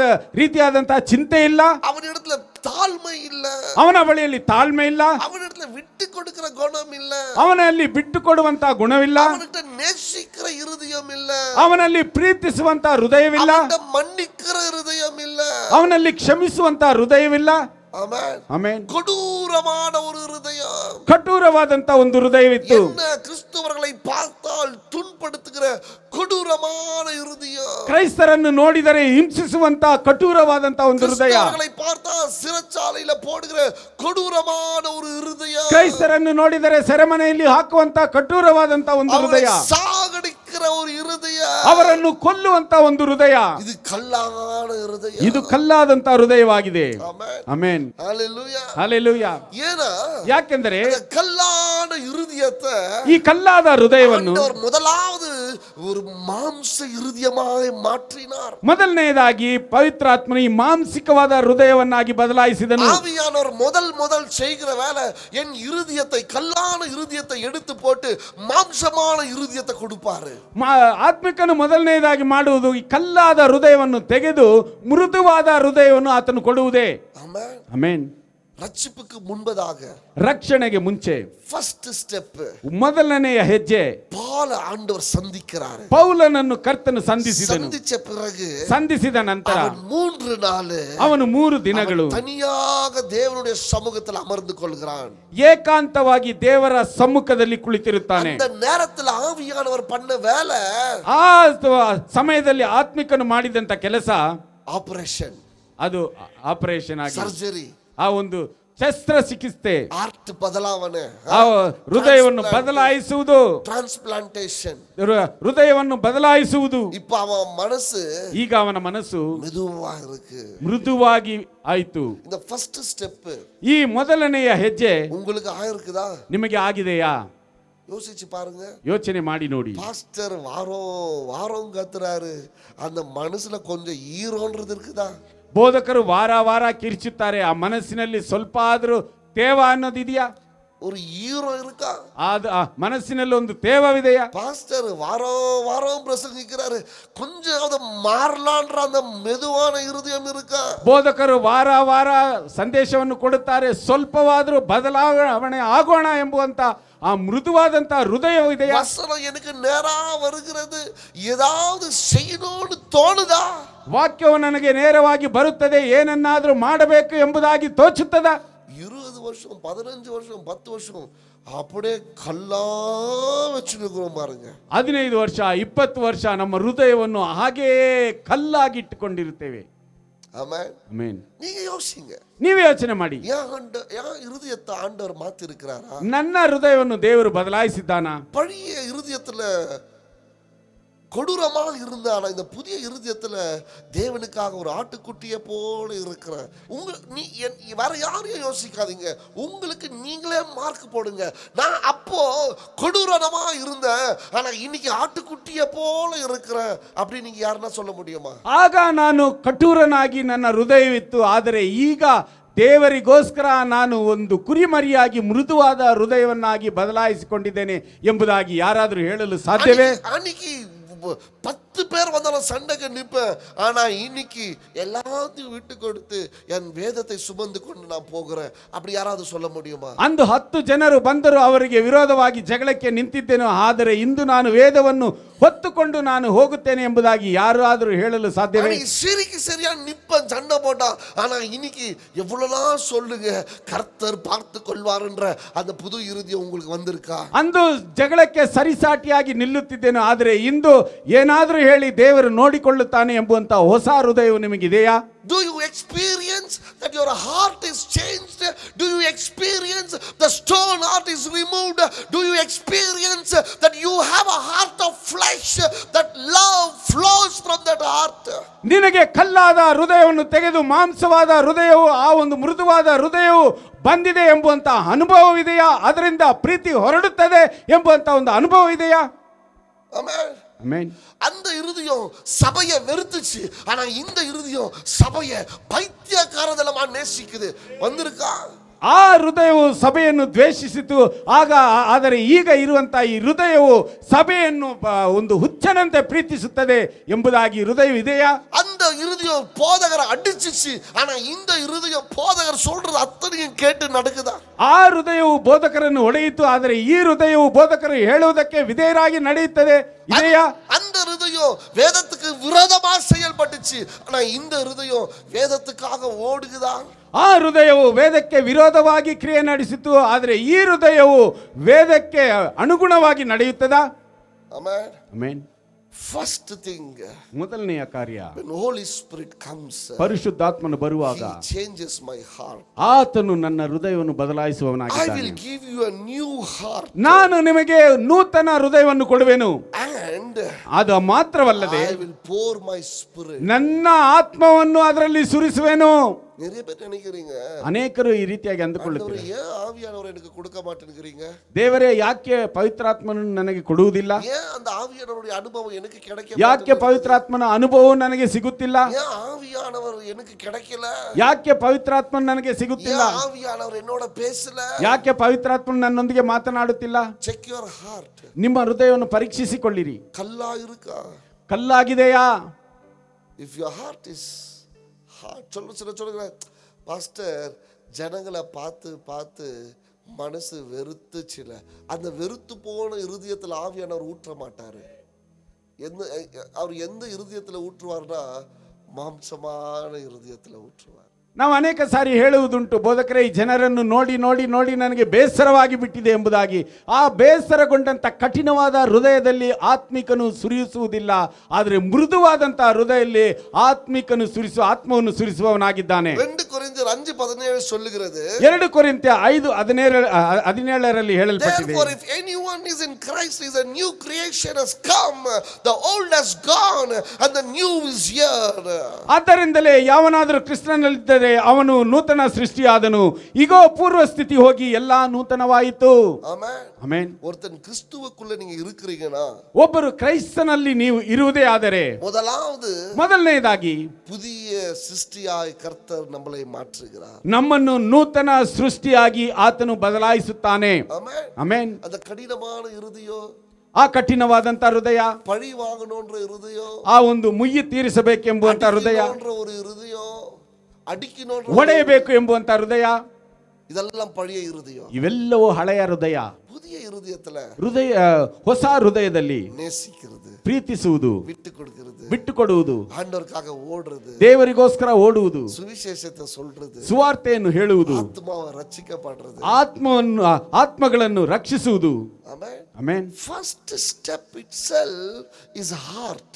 ರೀತಿಯಾದಂತಹ ಚಿಂತೆ ಇಲ್ಲ, அவனிடத்துல தாழ்மை இல்ல, ಅವನ ಬಳಿಯಲ್ಲಿ ತಾಳ್ಮೆ ಇಲ್ಲ, அவனிடத்துல விட்டு கொடுக்கிற குணம் இல்ல, ಅವನಲ್ಲಿ ಬಿಟ್ಟು ಕೊಡುವಂತಹ ಗುಣವಿಲ್ಲ, அவன்கிட்ட நேசிக்கிற இருதயம் இல்ல, ಅವನಲ್ಲಿ ಪ್ರೀತಿಸುವಂತಹ ಹೃದಯವಿಲ್ಲ, அவன்கிட்ட மன்னிக்கிற இருதயம் இல்ல, ಅವನಲ್ಲಿ ಕ್ಷಮಿಸುವಂತಹ ಹೃದಯವಿಲ್ಲ. ஆமென். ಆಮೆನ್. கொடூரமான ஒரு இருதயம், ಕಠೋರವಾದಂತ ಒಂದು ಹೃದಯವಿತ್ತು. என்ன கிறிஸ்தவர்களை பார்த்தால் துன்படுத்துகிற கொடூரமான இருதயம், ಕ್ರೈಸ್ತರನ್ನು ನೋಡಿದರೆ ಹಿಂಸಿಸುವಂತ ಕಠೋರವಾದಂತ ಒಂದು ಹೃದಯ, கிறிஸ்தவர்களை பார்த்தால் சிறைச்சாலையில போடுகிற கொடூரமான ஒரு இருதயம், ಕ್ರೈಸ್ತರನ್ನು ನೋಡಿದರೆ ಸೆರೆಮನೆಯಲ್ಲಿ ಹಾಕುವಂತ ಕಠೋರವಾದಂತ ಒಂದು ಹೃದಯ, சாகடிக்கிற ஒரு இருதயம், ಅವರನ್ನು ಕೊಲ್ಲುವಂತ ಒಂದು ಹೃದಯ. இது கல்லான இருதயம். ಇದು ಕಲ್ಲಾದಂತ ಹೃದಯವಾಗಿದೆ. ஆமென். ಆಮೆನ್. ஹalleluya. ಹಲ್ಲೆಲೂಯಾ. ஏனா ಯಾಕೆಂದರೆ இந்த கல்லான இருதயத்தை ಈ ಕಲ್ಲಾದ ಹೃದಯವನ್ನು ஆண்டவர் முதலாவது ஒரு மாம்ச இருதயமாய் மாற்றினார். ಮೊದಲನೆಯದಾಗಿ ಪವಿತ್ರಾತ್ಮನು ಈ ಮಾಂಸಿಕವಾದ ಹೃದಯವನ್ನಾಗಿ ಬದಲಾಯಿಸಿದನು. ஆவியானவர் முதல் செய்கிற வேலை, என் இருதயத்தை கல்லான இருதயத்தை எடுத்து போட்டு மாம்சமான இருதயத்தை கொடுப்பாரு. ಆತ್ಮಿಕನು ಮೊದಲನೆಯದಾಗಿ ಮಾಡುವುದು ಈ ಕಲ್ಲಾದ ಹೃದಯವನ್ನು ತೆಗೆದು ಮೃದುವಾದ ಹೃದಯವನ್ನು ಆತನು ಕೊಡುವುದೇ. ஆமென். ಆಮೆನ್. ரட்சிப்புக்கு முன்பதாக, ರಕ್ಷಣೆಗೆ ಮುಂಚೆ ಫಸ್ಟ್ ಸ್ಟೆಪ್, ಮೊದಲನೆಯ ಹೆಜ್ಜೆ, பவுல ஆண்டவர் சந்திக்கிறார். ಪೌಲನನ್ನು ಕರ್ತನು ಸಂಧಿಸಿದನು. சந்திச்ச பிறகு ಸಂಧಿಸಿದ ನಂತರ அவன் 3 நாள் ಅವನು 3 ದಿನಗಳು தனியாக தேவனுடைய சமூகத்தில் அமர்ந்து கொள்கிறான். ಏಕಾಂತವಾಗಿ ದೇವರ ಸಮ್ಮುಖದಲ್ಲಿ ಕುಳಿತಿರುತ್ತಾನೆ. அந்த நேரத்தில் ஆவியானவர் பண்ண வேலை, ಆ ಸಮಯದಲ್ಲಿ ಆತ್ಮಿಕನು ಮಾಡಿದಂತ ಕೆಲಸ ಆಪರೇಷನ್, ಅದು ಆಪರೇಷನ್ ಆಗಿ, ಸರ್ಜರಿ, ಆ ಒಂದು ಶಸ್ತ್ರಚಿಕಿತ್ಸೆ, ಹಾರ್ಟ್ ಬದಲಾವಣೆ, ಆ ಹೃದಯವನ್ನು ಬದಲಾಯಿಸುವುದು, ಟ್ರಾನ್ಸ್ಪ್ಲಾಂಟೇಶನ್, ಹೃದಯವನ್ನು ಬದಲಾಯಿಸುವುದು. இப்ப அவன் மனசு ಈಗ ಅವನ ಮನಸ್ಸು மெதுவா இருக்கு. ಮೃದುವಾಗಿ ಆಯಿತು. இந்த ஃபர்ஸ்ட் ஸ்டெப் ಈ ಮೊದಲನೆಯ ಹೆಜ್ಜೆ உங்களுக்கு ஆயிருக்குதா? ನಿಮಗೆ ಆಗಿದೆಯಾ? யோசிச்சு பாருங்க. ಯೋಚನೆ ಮಾಡಿ ನೋಡಿ. பாஸ்டர் வாரம் கத்துறாரு, அந்த மனசுல கொஞ்சம் ஈரோன்றது இருக்குதா? ಬೋಧಕರು ವಾರ ವಾರ ಕಿರ್ಚುತ್ತಾರೆ, ಆ ಮನಸ್ಸಿನಲ್ಲಿ ಸ್ವಲ್ಪ ಆದ್ರೂ ತೇವ ಅನ್ನೋದಿದೆಯಾ? ஒரு ஈரோ இருக்கா? ಆ ಮನಸ್ಸಿನಲ್ಲಿ ಒಂದು ತೇವವಿದೆಯಾ? பாஸ்டர் வாரம் பிரசங்கிக்கிறாரு, கொஞ்சம் மாறலான்ற அந்த மெதுவான இருதயம் இருக்கா? ಬೋಧಕರು ವಾರ ವಾರ ಸಂದೇಶವನ್ನು ಕೊಡುತ್ತಾರೆ, ಸ್ವಲ್ಪವಾದ್ರೂ ಬದಲಾವಣೆ ಆಗೋಣ ಎಂಬುವಂತ ಆ ಮೃದುವಾದಂತ ಹೃದಯವಿದೆಯಾ? வசனம் எனக்கு நேரா வருகிறது, ஏதாவது செய்யணும்னு தோணுதா? ವಾಕ್ಯವು ನನಗೆ ನೇರವಾಗಿ ಬರುತ್ತದೆ, ಏನನ್ನಾದ್ರೂ ಮಾಡಬೇಕು ಎಂಬುದಾಗಿ ತೋಚುತ್ತದ? 20 வருஷம் 15 வருஷம் 10 வருஷம் அப்படியே கல்லா வச்சுருக்கிறோம் பாருங்க. 15 ವರ್ಷ 20 ವರ್ಷ ನಮ್ಮ ಹೃದಯವನ್ನು ಹಾಗೆಯೇ ಕಲ್ಲಾಗಿಟ್ಟುಕೊಂಡಿರುತ್ತೇವೆ. ஆமென். ಆಮೆನ್. நீங்க யோசிங்க, ನೀವೇ ಯೋಚನೆ ಮಾಡಿ. ஏன் இருதயத்தை ஆண்டவர் மாத்தி இருக்கிறாரா? ನನ್ನ ಹೃದಯವನ್ನು ದೇವರು ಬದಲಾಯಿಸಿದ್ದಾನ? பழைய இருதயத்துல கொடூரமாக இருந்தானா இந்த புதிய இருதயத்துல தேவனுக்காக ஒரு ஆட்டுக்குட்டியை போல இருக்கிற வேற யாரையும் யோசிக்காதீங்க, உங்களுக்கு நீங்களே மார்க் போடுங்க. நான் அப்போ கொடூரமா இருந்தேன், ஆனா இன்னைக்கு ஆட்டுக்குட்டியை போல இருக்கிறேன் அப்படி நீங்க யாருன்னா சொல்ல முடியுமா? ಆಗ ನಾನು ಕಠೋರನಾಗಿ ನನ್ನ ಹೃದಯವಿತ್ತು, ಆದರೆ ಈಗ ದೇವರಿಗೋಸ್ಕರ ನಾನು ಒಂದು ಕುರಿಮರಿಯಾಗಿ ಮೃದುವಾದ ಹೃದಯವನ್ನಾಗಿ ಬದಲಾಯಿಸಿಕೊಂಡಿದ್ದೇನೆ ಎಂಬುದಾಗಿ ಯಾರಾದರೂ ಹೇಳಲು ಸಾಧ್ಯವೇ? அன்னைக்கு 10 10 பேர் வந்தாலும் சண்டைக்கு நிற்பேன். ஆனா இன்னைக்கு எல்லாத்தையும் விட்டு கொடுத்து என் வேதத்தை சுமந்து கொண்டு நான் போகிறேன். அப்படி யாராவது சொல்ல முடியுமா? ಅಂದು 10 ಜನರು ಬಂದರು, ಅವರಿಗೆ ವಿರೋಧವಾಗಿ ಜಗಳಕ್ಕೆ ನಿಂತಿದ್ದೇನೆ, ಆದರೆ ಇಂದು ನಾನು ವೇದವನ್ನು ಹೊತ್ತುಕೊಂಡು ನಾನು ಹೋಗುತ್ತೇನೆ ಎಂಬುದಾಗಿ ಯಾರಾದರೂ ಹೇಳಲು ಸಾಧ್ಯವೇ? சிரிக்கு சரியா நிப்பன் சண்டை போட்டா. ஆனா இன்னைக்கு எவ்வளவுலாம் சொல்லுங்க, கர்த்தர் பார்த்து கொள்வார்ன்ற அந்த புது இருதயம் உங்களுக்கு வந்திருக்கா? ಅಂದು ಜಗಳಕ್ಕೆ ಸರಿಸಾಟಿಯಾಗಿ ನಿಲ್ಲುತ್ತಿದ್ದೇನೆ, ಆದರೆ ಇಂದು ಏನಾದರೂ ಹೇಳಿ ದೇವರು ನೋಡಿಕೊಳ್ಳುತ್ತಾನೆ ಎಂಬುವಂತ ಹೊಸ ಹೃದಯವು ನಿಮಗಿದೆಯಾ? Do you experience that your heart is changed? Do you experience the stone heart is removed? Do you experience that you have a heart of flesh, that love flows from that heart? ನಿನಗೆ ಕಲ್ಲಾದ ಹೃದಯವನ್ನು ತೆಗೆದು ಮಾಂಸವಾದ ಹೃದಯವು, ಆ ಒಂದು ಮೃದುವಾದ ಹೃದಯವು ಬಂದಿದೆ ಎಂಬುವಂತ ಅನುಭವವಿದೆಯಾ? ಅದರಿಂದ ಪ್ರೀತಿ ಹೊರಡುತ್ತದೆ ಎಂಬುವಂತ ಒಂದು ಅನುಭವ ಇದೆಯಾ? Amen. ಆಮೆನ್. அந்த இருதயம் சபையை வெறுத்துச்சு. ஆனா இந்த இருதயம் சபையை பைத்தியக்காரதலமா நேசிக்குது. வந்திருக்கா? ಆ ಹೃದಯವು ಸಭೆಯನ್ನು ದ್ವೇಷಿಸಿತು ಆಗ, ಆದರೆ ಈಗ ಇರುವಂತಹ ಈ ಹೃದಯವು ಸಭೆಯನ್ನು ಒಂದು ಹುಚ್ಚನಂತೆ ಪ್ರೀತಿಸುತ್ತದೆ ಎಂಬುದಾಗಿ ಹೃದಯ ಇದೆಯಾ? அந்த இருதயம் போதகரை அடிச்சிச்சு. ஆனா இந்த இருதயம் போதகர் சொல்றது அத்தனையும் கேட்டு நடக்குதா? ಆ ಹೃದಯವು ಬೋಧಕರನ್ನು ಹೊಡೆಯಿತು, ಆದರೆ ಈ ಹೃದಯವು ಬೋಧಕರು ಹೇಳುವುದಕ್ಕೆ ವಿಧೇಯರಾಗಿ ನಡೆಯುತ್ತದೆ ಇದೆಯಾ? அந்த இருதயம் வேதத்துக்கு விரோதமா செயல்பட்டுச்சு. ஆனா இந்த இருதயம் வேதத்துக்காக ஓடுகுதா? ಆ ಹೃದಯವು ವೇದಕ್ಕೆ ವಿರೋಧವಾಗಿ ಕ್ರಿಯೆ ನಡೆಸಿತು, ಆದರೆ ಈ ಹೃದಯವು ವೇದಕ್ಕೆ ಅನುಗುಣವಾಗಿ ನಡೆಯುತ್ತದಾ? ಆಮೆನ್. ಆಮೆನ್. First thing, ಮೊದಲನೆಯ ಕಾರ್ಯ, when Holy Spirit comes, ಪರಿಶುದ್ಧಾತ್ಮನು ಬರುವಾಗ He changes my heart. ಆತನು ನನ್ನ ಹೃದಯವನ್ನು I ಬದಲಾಯಿಸುವವನಾಗಿದ್ದಾನೆ. will give you a new heart. ನಾನು ನಿಮಗೆ ನೂತನ ಹೃದಯವನ್ನು ಕೊಡುವೆನು, And ಅದು ಮಾತ್ರವಲ್ಲದೆ I will pour my spirit. ನನ್ನ ಆತ್ಮವನ್ನು ಅದರಲ್ಲಿ ಸುರಿಸುವೆನು. நிறைய பேர் நினைக்கிறீங்க, ಅನೇಕರು ಈ ರೀತಿಯಾಗಿ ஆண்டவரே ಅಂದುಕೊಳ್ಳುತ್ತಾರೆ, ஏன் ஆவியானவர் எனக்கு கொடுக்க மாட்டேங்கிறீங்க? ದೇವರೇ ಯಾಕೆ ಪವಿತ್ರಾತ್ಮನನ್ನು ನನಗೆ ಕೊಡುವುದಿಲ್ಲ? ஏன் அந்த ஆவியானவருடைய அனுபவம் எனக்கு கிடைக்க ಯಾಕೆ மாட்டேங்குது? ಪವಿತ್ರಾತ್ಮನ ಅನುಭವವು ನನಗೆ ಸಿಗುತ್ತಿಲ್ಲ? ஏன் ஆவியானவர் எனக்கு கிடைக்கல? ಯಾಕೆ ಪವಿತ್ರಾತ್ಮನ ನನಗೆ ಸಿಗುತ್ತಿಲ್ಲ? ஏன் ஆவியானவர் என்னோட பேசல? ಯಾಕೆ ಪವಿತ್ರಾತ್ಮನ ನನ್ನೊಂದಿಗೆ ಮಾತನಾಡುತ್ತಿಲ್ಲ? Check your heart. ನಿಮ್ಮ ಹೃದಯವನ್ನು ಪರೀಕ್ಷಿಸಿಕೊಳ್ಳಿರಿ. கல்லா இருக்கா? ಕಲ್ಲಾಗಿದೆಯಾ? If your heart is hard, சொல்லுங்க பாஸ்டர், ஜனங்களை பார்த்து பார்த்து மனசு வெறுத்துச்சுல, அந்த வெறுத்து போன இருதயத்தில் ஆவியானவர் ஊற்ற மாட்டாரு. அவர் எந்த இருதயத்தில் ஊற்றுவார்னா மாம்சமான இருதயத்தில் ஊற்றுவார். ನಾವು ಅನೇಕ ಸಾರಿ ಹೇಳುವುದುಂಟು, ಬೋಧಕರೇ, ಈ ಜನರನ್ನು ನೋಡಿ ನೋಡಿ ನೋಡಿ ನನಗೆ ಬೇಸರವಾಗಿ ಬಿಟ್ಟಿದೆ ಎಂಬುದಾಗಿ. ಆ ಬೇಸರಗೊಂಡಂತ ಕಠಿಣವಾದ ಹೃದಯದಲ್ಲಿ ಆತ್ಮಿಕನು ಸುರಿಸುವುದಿಲ್ಲ, ಆದರೆ ಮೃದುವಾದಂತಹ ಹೃದಯದಲ್ಲಿ ಆತ್ಮಿಕನು ಆತ್ಮವನ್ನು ಸುರಿಸುವವನಾಗಿದ್ದಾನೆ. 2 ಕೊರಿಂಥಿಯರ್ 5:17 சொல்லுகிறது. 2 ಕೊರಿಂಥ್ಯ 5:17 ಹೇಳಲ್ಪಟ್ಟಿದೆ. Therefore if anyone is in Christ, is a new creation has come, the old has gone and the new is here. ಆದ್ದರಿಂದಲೇ ಯಾವನಾದರೂ ಕ್ರಿಸ್ತನಲ್ಲಿದ್ದರೆ ಅವನು ನೂತನ ಸೃಷ್ಟಿಯಾದನು, ಈಗೋ ಪೂರ್ವ ಸ್ಥಿತಿ ಹೋಗಿ ಎಲ್ಲಾ ನೂತನವಾಯಿತು. ಆಮೆನ್. ಆಮೆನ್. ஒருத்தன் கிறிஸ்துவுக்குள்ள நீங்க இருக்கிறீங்கன்னா, ಒಬ್ಬರು ಕ್ರೈಸ್ತನಲ್ಲಿ ನೀವು ಇರುವುದೇ ಆದರೆ, ಮೊದಲನೆಯದಾಗಿ புதிய சிருஷ்டியாய் கர்த்தர் நம்மளை மாற்றுகிறார். ನಮ್ಮನ್ನು ನೂತನ ಸೃಷ್ಟಿಯಾಗಿ ಆತನು ಬದಲಾಯಿಸುತ್ತಾನೆ. ಆಮೆನ್. ಆಮೆನ್. அந்த ಕಠಿಣமான இருதயம், ಆ ಕಠಿಣವಾದಂತ ಹೃದಯ, பழி வாங்கணும்ன்ற இருதயம், ಆ ಒಂದು ಮುಯ್ಯಿ ತೀರಿಸಬೇಕೆಂಬುವಂತ ಹೃದಯ, ஒரு இருதயம், அடிக்கணும்ன்ற ಹೊಡೆಯಬೇಕು ಎಂಬುವಂತ ಹೃದಯ, இதெல்லாம் பழைய இருதயம். ಇವೆಲ್ಲವೂ ಹಳೆಯ ಹೃದಯ. புதிய இருதயத்துல ಹೊಸ ಹೃದಯದಲ್ಲಿ நேசிக்கிறது, ಪ್ರೀತಿಸುವುದು, ಬಿಟ್ಟು ಕೊಡುವುದು, ಆಂಡವರ್ಕಾಗ ಓಡುವುದು, ದೇವರಿಗೋಸ್ಕರ ಓಡುವುದು, ಸುವಿಶೇಷತೆ சொல்றது, ಸುವಾರ್ತೆಯನ್ನು ಹೇಳುವುದು, ಆತ್ಮವ ರಕ್ಷಿಸப்படுறது, ಆತ್ಮಗಳನ್ನು ರಕ್ಷಿಸುವುದು. Amen. Amen. First step itself is heart.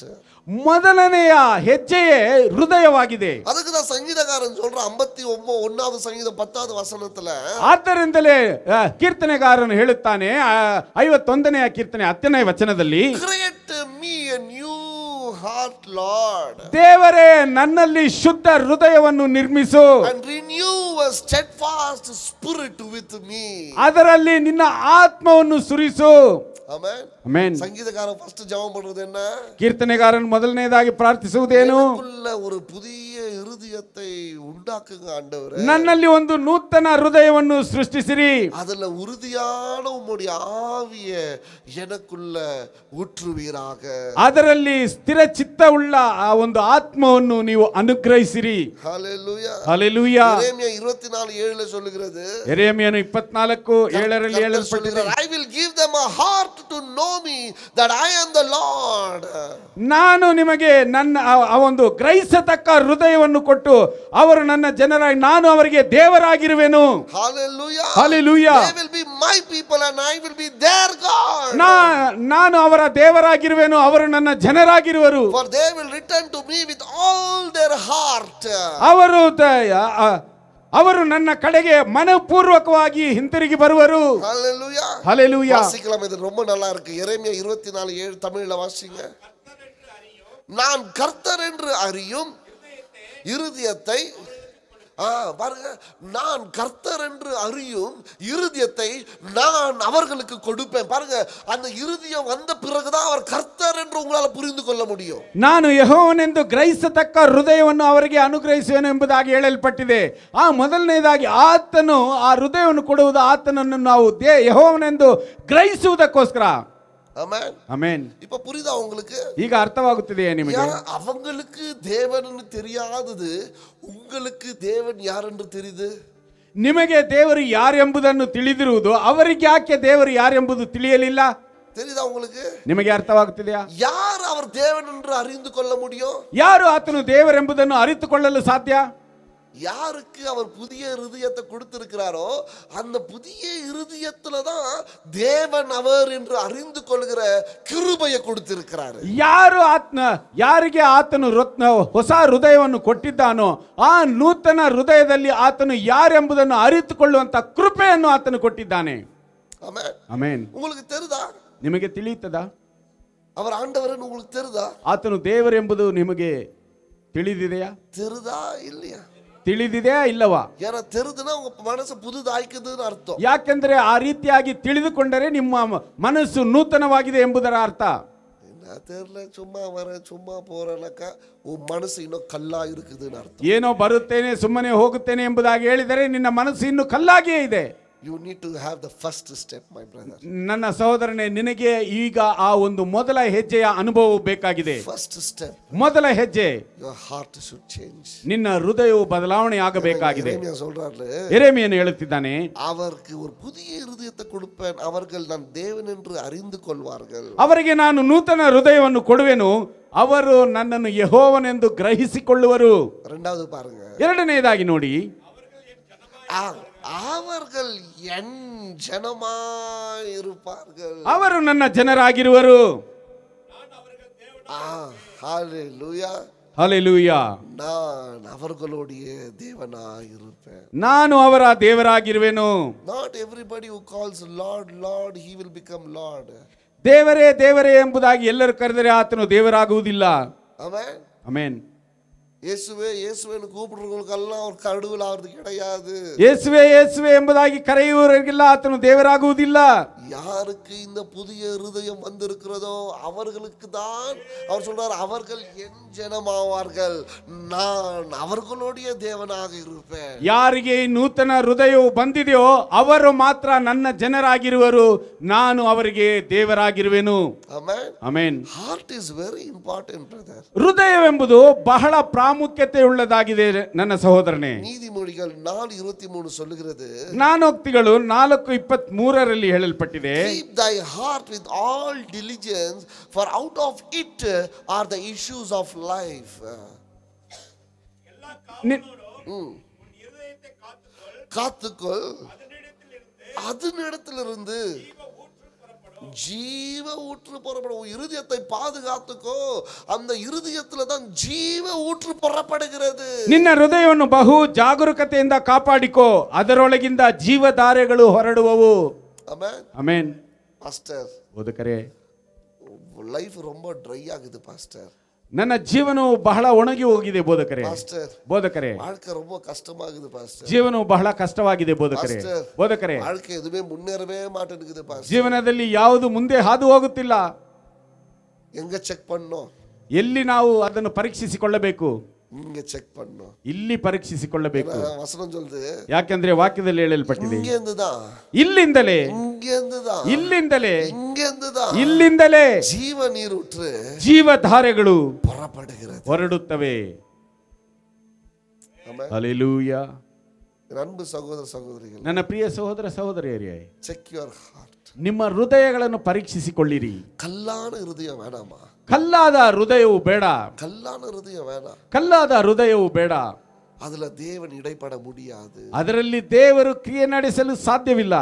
ಮೊದಲನೆಯ ಹೆಜ್ಜೆಯೇ ಹೃದಯವಾಗಿದೆ. ಅದಕ್ಕೆ தான் ಸಂಗೀತಗಾರன் சொல்றான் 51வது ಸಂಗೀதம் 10வது ವಚನத்துல, ಆದ್ದರಿಂದಲೇ ಕೀರ್ತನೆಗಾರನು ಹೇಳುತ್ತಾನೆ 51ನೇ ಕೀರ್ತನೆ 10ನೇ ವಚನದಲ್ಲಿ, create me a new heart, Lord. ದೇವರೇ, ನನ್ನಲ್ಲಿ ಶುದ್ಧ ಹೃದಯವನ್ನು ನಿರ್ಮಿಸು, and renew a steadfast spirit with me. ಅದರಲ್ಲಿ ನಿನ್ನ ಆತ್ಮವನ್ನು ಸುರಿಸು. ஆமென். ಆಮೆನ್. சங்கீதக்காரன் ஃபர்ஸ்ட் ஜெபம் பண்றது என்ன? ಕೀರ್ತನೆಗಾರನು ಮೊದಲನೇದಾಗಿ ಪ್ರಾರ್ಥಿಸುವುದೇನು? எனக்குள்ள ஒரு புதிய இருதயத்தை உண்டாக்குங்க ஆண்டவரே. ನನ್ನಲ್ಲಿ ಒಂದು ನೂತನ ಹೃದಯವನ್ನು ಸೃಷ್ಟಿಸಿರಿ. அதுல உறுதியான உம்முடைய ஆவிய எனக்குள்ள ஊற்றுவீராக. ಅದರಲ್ಲಿ ಸ್ಥಿರ ಚಿತ್ತವುಳ್ಳ ಆ ಒಂದು ಆತ್ಮವನ್ನು ನೀವು ಅನುಗ್ರಹಿಸಿರಿ. ஹalleluya. ಹಲ್ಲೆಲೂಯಾ. எரேமியா 24:7 சொல்லுகிறது. ಯೆರೆಮೀಯನು 24:7 ಹೇಳಲ್ಪಟ್ಟಿದೆ, I will give them a heart to know me that I am the Lord. ನಾನು ನಿಮಗೆ ನನ್ನ ಆ ಒಂದು ಗ್ರಹಿಸತಕ್ಕ ಹೃದಯವನ್ನು ಕೊಟ್ಟು ಅವರು ನನ್ನ ಜನರಾಗಿ ನಾನು ಅವರಿಗೆ ದೇವರಾಗಿರುವೆನು. Hallelujah. Hallelujah. They will be my people and I will be their God. ನಾನು ಅವರ ದೇವರಾಗಿರುವೆನು, ಅವರು ನನ್ನ ಜನರಾಗಿರುವರು. For they will return to me with all their heart. ಅವರು ನನ್ನ கಡೆಗೆ ಮನಪೂರ್ವಕವಾಗಿ ಹಿಂತಿರುಗಿ ಬರುವರು. Hallelujah. Hallelujah. வாசிக்கலாம், இது ரொம்ப நல்லா இருக்கு. எரேமியா 24:7 தமிழ்ல வாசிங்க. நான் கர்த்தர் என்று அறியும் இருதயத்தை, பாருங்க, நான் கர்த்தர் என்று அறியும் இருதயத்தை நான் அவர்களுக்கு கொடுப்பேன். பாருங்க, அந்த இருதயம் வந்த பிறகுதான் அவர் கர்த்தர் என்று உங்களால புரிந்து கொள்ள முடியும். ನಾನು ಯೆಹೋವನೆಂದು ಗ್ರಹಿಸತಕ್ಕ ಹೃದಯವನ್ನು ಅವರಿಗೆ ಅನುಗ್ರಹಿಸುವೆನು ಎಂಬುದಾಗಿ ಹೇಳಲ್ಪಟ್ಟಿದೆ. ಆ ಮೊದಲನೇದಾಗಿ ಆತನು ಆ ಹೃದಯವನ್ನು ಕೊಡುವುದು, ಆತನನ್ನು ನಾವು ಯೆಹೋವನೆಂದು ಗ್ರಹಿಸುವುದಕ್ಕೋಸ್ಕರ. ஆமென். ಆಮೆನ್. இப்ப புரியுதா உங்களுக்கு? ಈಗ ಅರ್ಥವಾಗುತ್ತಿದೆಯೇ ನಿಮಗೆ? அவங்களுக்கு தேவன்னு தெரியாதது உங்களுக்கு தேவன் யார் என்று தெரியுது. ನಿಮಗೆ ದೇವರು ಯಾರೆಂಬುದನ್ನು ತಿಳಿದಿರುವುದು ಅವರಿಗೆ ಯಾಕೆ ದೇವರು ಯಾರೆಂಬುದು ತಿಳಿಯಲಿಲ್ಲ? தெரியுதா உங்களுக்கு? ನಿಮಗೆ ಅರ್ಥವಾಗುತ್ತಿದೆಯಾ? ಯಾರು அவர் தேவன் என்று அறிந்து கொள்ள முடியும்? ಯಾರು ಆತನು ದೇವರೆಂಬುದನ್ನು ಅರಿತುಕೊಳ್ಳಲು ಸಾಧ್ಯ? யாருக்கு அவர் புதிய இருதயத்தை கொடுத்திருக்கிறாரோ அந்த புதிய இருதயத்துல தான் தேவன் அவர் என்று அறிந்து கொள்கிற கிருபையை கொடுத்திருக்கிறார். ಯಾರಿಗೆ ಆತನು ಹೊಸ ಹೃದಯವನ್ನು ಕೊಟ್ಟಿದ್ದಾನೋ ಆ ನೂತನ ಹೃದಯದಲ್ಲಿ ಆತನು ಯಾರೆಂಬುದನ್ನು ಅರಿತುಕೊಳ್ಳುವಂತ ಕೃಪೆಯನ್ನು ಆತನು ಕೊಟ್ಟಿದ್ದಾನೆ. ಆಮೆನ್. ಆಮೆನ್. உங்களுக்கு தெரியுதா? ನಿಮಗೆ ತಿಳಿಯುತ್ತದಾ அவர் ஆண்டவர்னு உங்களுக்கு தெரியுதா? ಆತನು ದೇವರೆಂಬುದು ನಿಮಗೆ ತಿಳಿದಿದೆಯಾ? தெரியுதா இல்லையா? ತಿಳಿದಿದೆಯಾ ಇಲ್ಲವಾ? ಯಾರ தெரிதுனா உங்க மனசு புதுதாய்க்குதுன்னு ಅರ್ಥ. ಯಾಕೆಂದ್ರೆ ಆ ರೀತಿಯಾಗಿ ತಿಳಿದುಕೊಂಡರೆ ನಿಮ್ಮ ಮನಸ್ಸು ನೂತನವಾಗಿದೆ ಎಂಬುದರ ಅರ್ಥ. என்ன தெரியல, சும்மா வர சும்மா போறனக்கா உன் மனசு இன்னும் ಕಲ್ಲಾ இருக்குதுன்னு ಅರ್ಥ. ಏನೋ ಬರುತ್ತೇನೆ ಸುಮ್ಮನೆ ಹೋಗುತ್ತೇನೆ ಎಂಬುದಾಗಿ ಹೇಳಿದರೆ ನಿನ್ನ ಮನಸ್ಸು ಇನ್ನೂ ಕಲ್ಲಾಗಿಯೇ ಇದೆ. You need to have the first step, my brother. ನನ್ನ ಸಹೋದರನೇ, ನಿನಗೆ ಈಗ ಆ ಒಂದು ಮೊದಲ ಹೆಜ್ಜೆಯ ಅನುಭವ ಬೇಕಾಗಿದೆ. First step. ಮೊದಲ ಹೆಜ್ಜೆ, your heart should change. ನಿನ್ನ ಹೃದಯವು ಬದಲಾವಣೆ ಆಗಬೇಕಾಗಿದೆ. ಯೆರೆಮೀಯ சொல்றாரு, ಯೆರೆಮೀಯನು ಹೇಳುತ್ತಿದ್ದಾನೆ, அவருக்கு ஒரு புதிய இருதயத்தை கொடுப்பேன், அவர்கள் நான் தேவன் என்று அறிந்து கொள்வார்கள். ಅವರಿಗೆ ನಾನು ನೂತನ ಹೃದಯವನ್ನು ಕೊಡುವೆನು, ಅವರು ನನ್ನನ್ನು ಯೆಹೋವನೆಂದು ಗ್ರಹಿಸಿಕೊಳ್ಳುವರು. இரண்டாவது பாருங்க. ಎರಡನೆಯದಾಗಿ ನೋಡಿ, அவர்கள் என் ஜனமாய் இருப்பார்கள். ಅವರು ನನ್ನ ಜನರಾಗಿರುವರು. ஹalleluya. ಹಲ್ಲೆಲೂಯಾ. நான் அவர்களுடைய தேவனாய் இருப்பேன். ನಾನು ಅವರ ದೇವರಾಗಿರುವೆನು. Not everybody who calls Lord Lord he will become Lord. ದೇವರೇ ದೇವರೇ ಎಂಬುದಾಗಿ ಎಲ್ಲರೂ ಕರೆದರೆ ಆತನು ದೇವರಾಗುವುದಿಲ್ಲ. ಆಮೆನ್. ಆಮೆನ್. இயேசுவே இயேசுவேன்னு கூப்பிடுறவங்களுக்கெல்லாம் ஒரு கடவுள் ஆகிறது கிடையாது. இயேசுவே இயேசுவே ಎಂಬುದಾಗಿ ಕರೆಯುವವರಿಗೆಲ್ಲ ಆತನು ದೇವರಾಗುವುದಿಲ್ಲ. யாருக்கு இந்த புதிய இருதயம் வந்திருக்கிறதோ அவர்களுக்கு தான் அவர் சொல்றார், அவர்கள் என் ஜனமாவார்கள், நான் அவர்களுடைய தேவனாக இருப்பேன். ಯಾರಿಗೆ ನೂತನ ಹೃದಯವು ಬಂದಿದೆಯೋ ಅವರು ಮಾತ್ರ ನನ್ನ ಜನರಾಗಿರುವರು, ನಾನು ಅವರಿಗೆ ದೇವರಾಗಿರುವೆನು. Amen. Amen. Heart is very important, brother. ಹೃದಯವೆಂಬುದು ಬಹಳ ಪ್ರಾಮುಖ್ಯತೆ ಉಳ್ಳದಾಗಿದೆ ನನ್ನ ಸಹೋದರನೇ. நீதிமொழிகள் 4:23 சொல்லுகிறது, ಜ್ಞಾನೋಕ್ತಿಗಳು 4:23 ಹೇಳಲ್ಪಟ್ಟಿದೆ, keep thy heart with all diligence, for out of it are the issues of life. காத்துக்கொள், அதனிடத்திலிருந்து ஜீவ ஊற்று புறப்படும். இருதயத்தை பாதுகாத்துக்கோ, அந்த இருதயத்துல தான் ஜீவ ஊற்று புறப்படுகிறது. ನಿನ್ನ ಹೃದಯವನ್ನು ಬಹು ಜಾಗರೂಕತೆಯಿಂದ ಕಾಪಾಡಿಕೋ, ಅದರೊಳಗಿಂದ ಜೀವಧಾರೆಗಳು ಹೊರಡುವವು. ಆಮೆನ್. ಆಮೆನ್. ಪಾಸ್ಟರ್, ಓದಕರೇ, ಲೈಫ್ ரொம்ப ಡ್ರೈ ಆಗಿದೆ ಪಾಸ್ಟರ್. ನನ್ನ ಜೀವನವು ಬಹಳ ಒಣಗಿ ಹೋಗಿದೆ ಬೋಧಕರೇ. பாஸ்டர் ಬೋಧಕರೇ, வாழ்க்கை ரொம்ப கஷ்டமாகுது பாஸ்டர். ಜೀವನವು ಬಹಳ ಕಷ್ಟವಾಗಿದೆ ಬೋಧಕರೇ. பாஸ்டர் ಬೋಧಕರೇ, வாழ்க்கை எதுவுமே முன்னேறவே மாட்டேங்குது பாஸ்டர். ಜೀವನದಲ್ಲಿ ಯಾವುದು ಮುಂದೆ ಹಾದು ಹೋಗುತ್ತಿಲ್ಲ. எங்க செக் பண்ணோம்? ಎಲ್ಲಿ ನಾವು ಅದನ್ನು ಪರೀಕ್ಷಿಸಿಕೊಳ್ಳಬೇಕು? இங்க செக் பண்ணோம். ಇಲ್ಲಿ ಪರೀಕ್ಷಿಸಿಕೊಳ್ಳಬೇಕು. வசனம் சொல்லுது, ಯಾಕೆಂದ್ರೆ ವಾಕ್ಯದಲ್ಲಿ ಹೇಳಲ್ಪಟ್ಟಿದೆ, இங்க இருந்துதான், ಇಲ್ಲಿಂದಲೇ, இங்க இருந்துதான், ಇಲ್ಲಿಂದಲೇ, இங்க இருந்துதான் ಇಲ್ಲಿಂದಲೇ ஜீவ நீரூற்று ಜೀವಧಾರೆಗಳು புறப்படுகிறது. ಹೊರಡುತ್ತವೆ. ஆமென். ಹಲ್ಲೆಲೂಯಾ. அன்பு சகோதர சகோதரிகள், ನನ್ನ ಪ್ರಿಯ ಸಹೋದರ ಸಹೋದರಿಯರೇ, செக் யுவர் ஹார்ட். ನಿಮ್ಮ ಹೃದಯಗಳನ್ನು ಪರೀಕ್ಷಿಸಿಕೊಳ್ಳಿರಿ. கல்லான இருதயம் வேணாமா? ಕಲ್ಲಾದ ಹೃದಯವು ಬೇಡ. கல்லான இருதயம் வேணாம். ಕಲ್ಲಾದ ಹೃದಯವು ಬೇಡ. அதுல தேவன் இடைப்பட முடியாது. ಅದರಲ್ಲಿ ದೇವರು ಕ್ರಿಯೆ ನಡೆಸಲು ಸಾಧ್ಯವಿಲ್ಲ.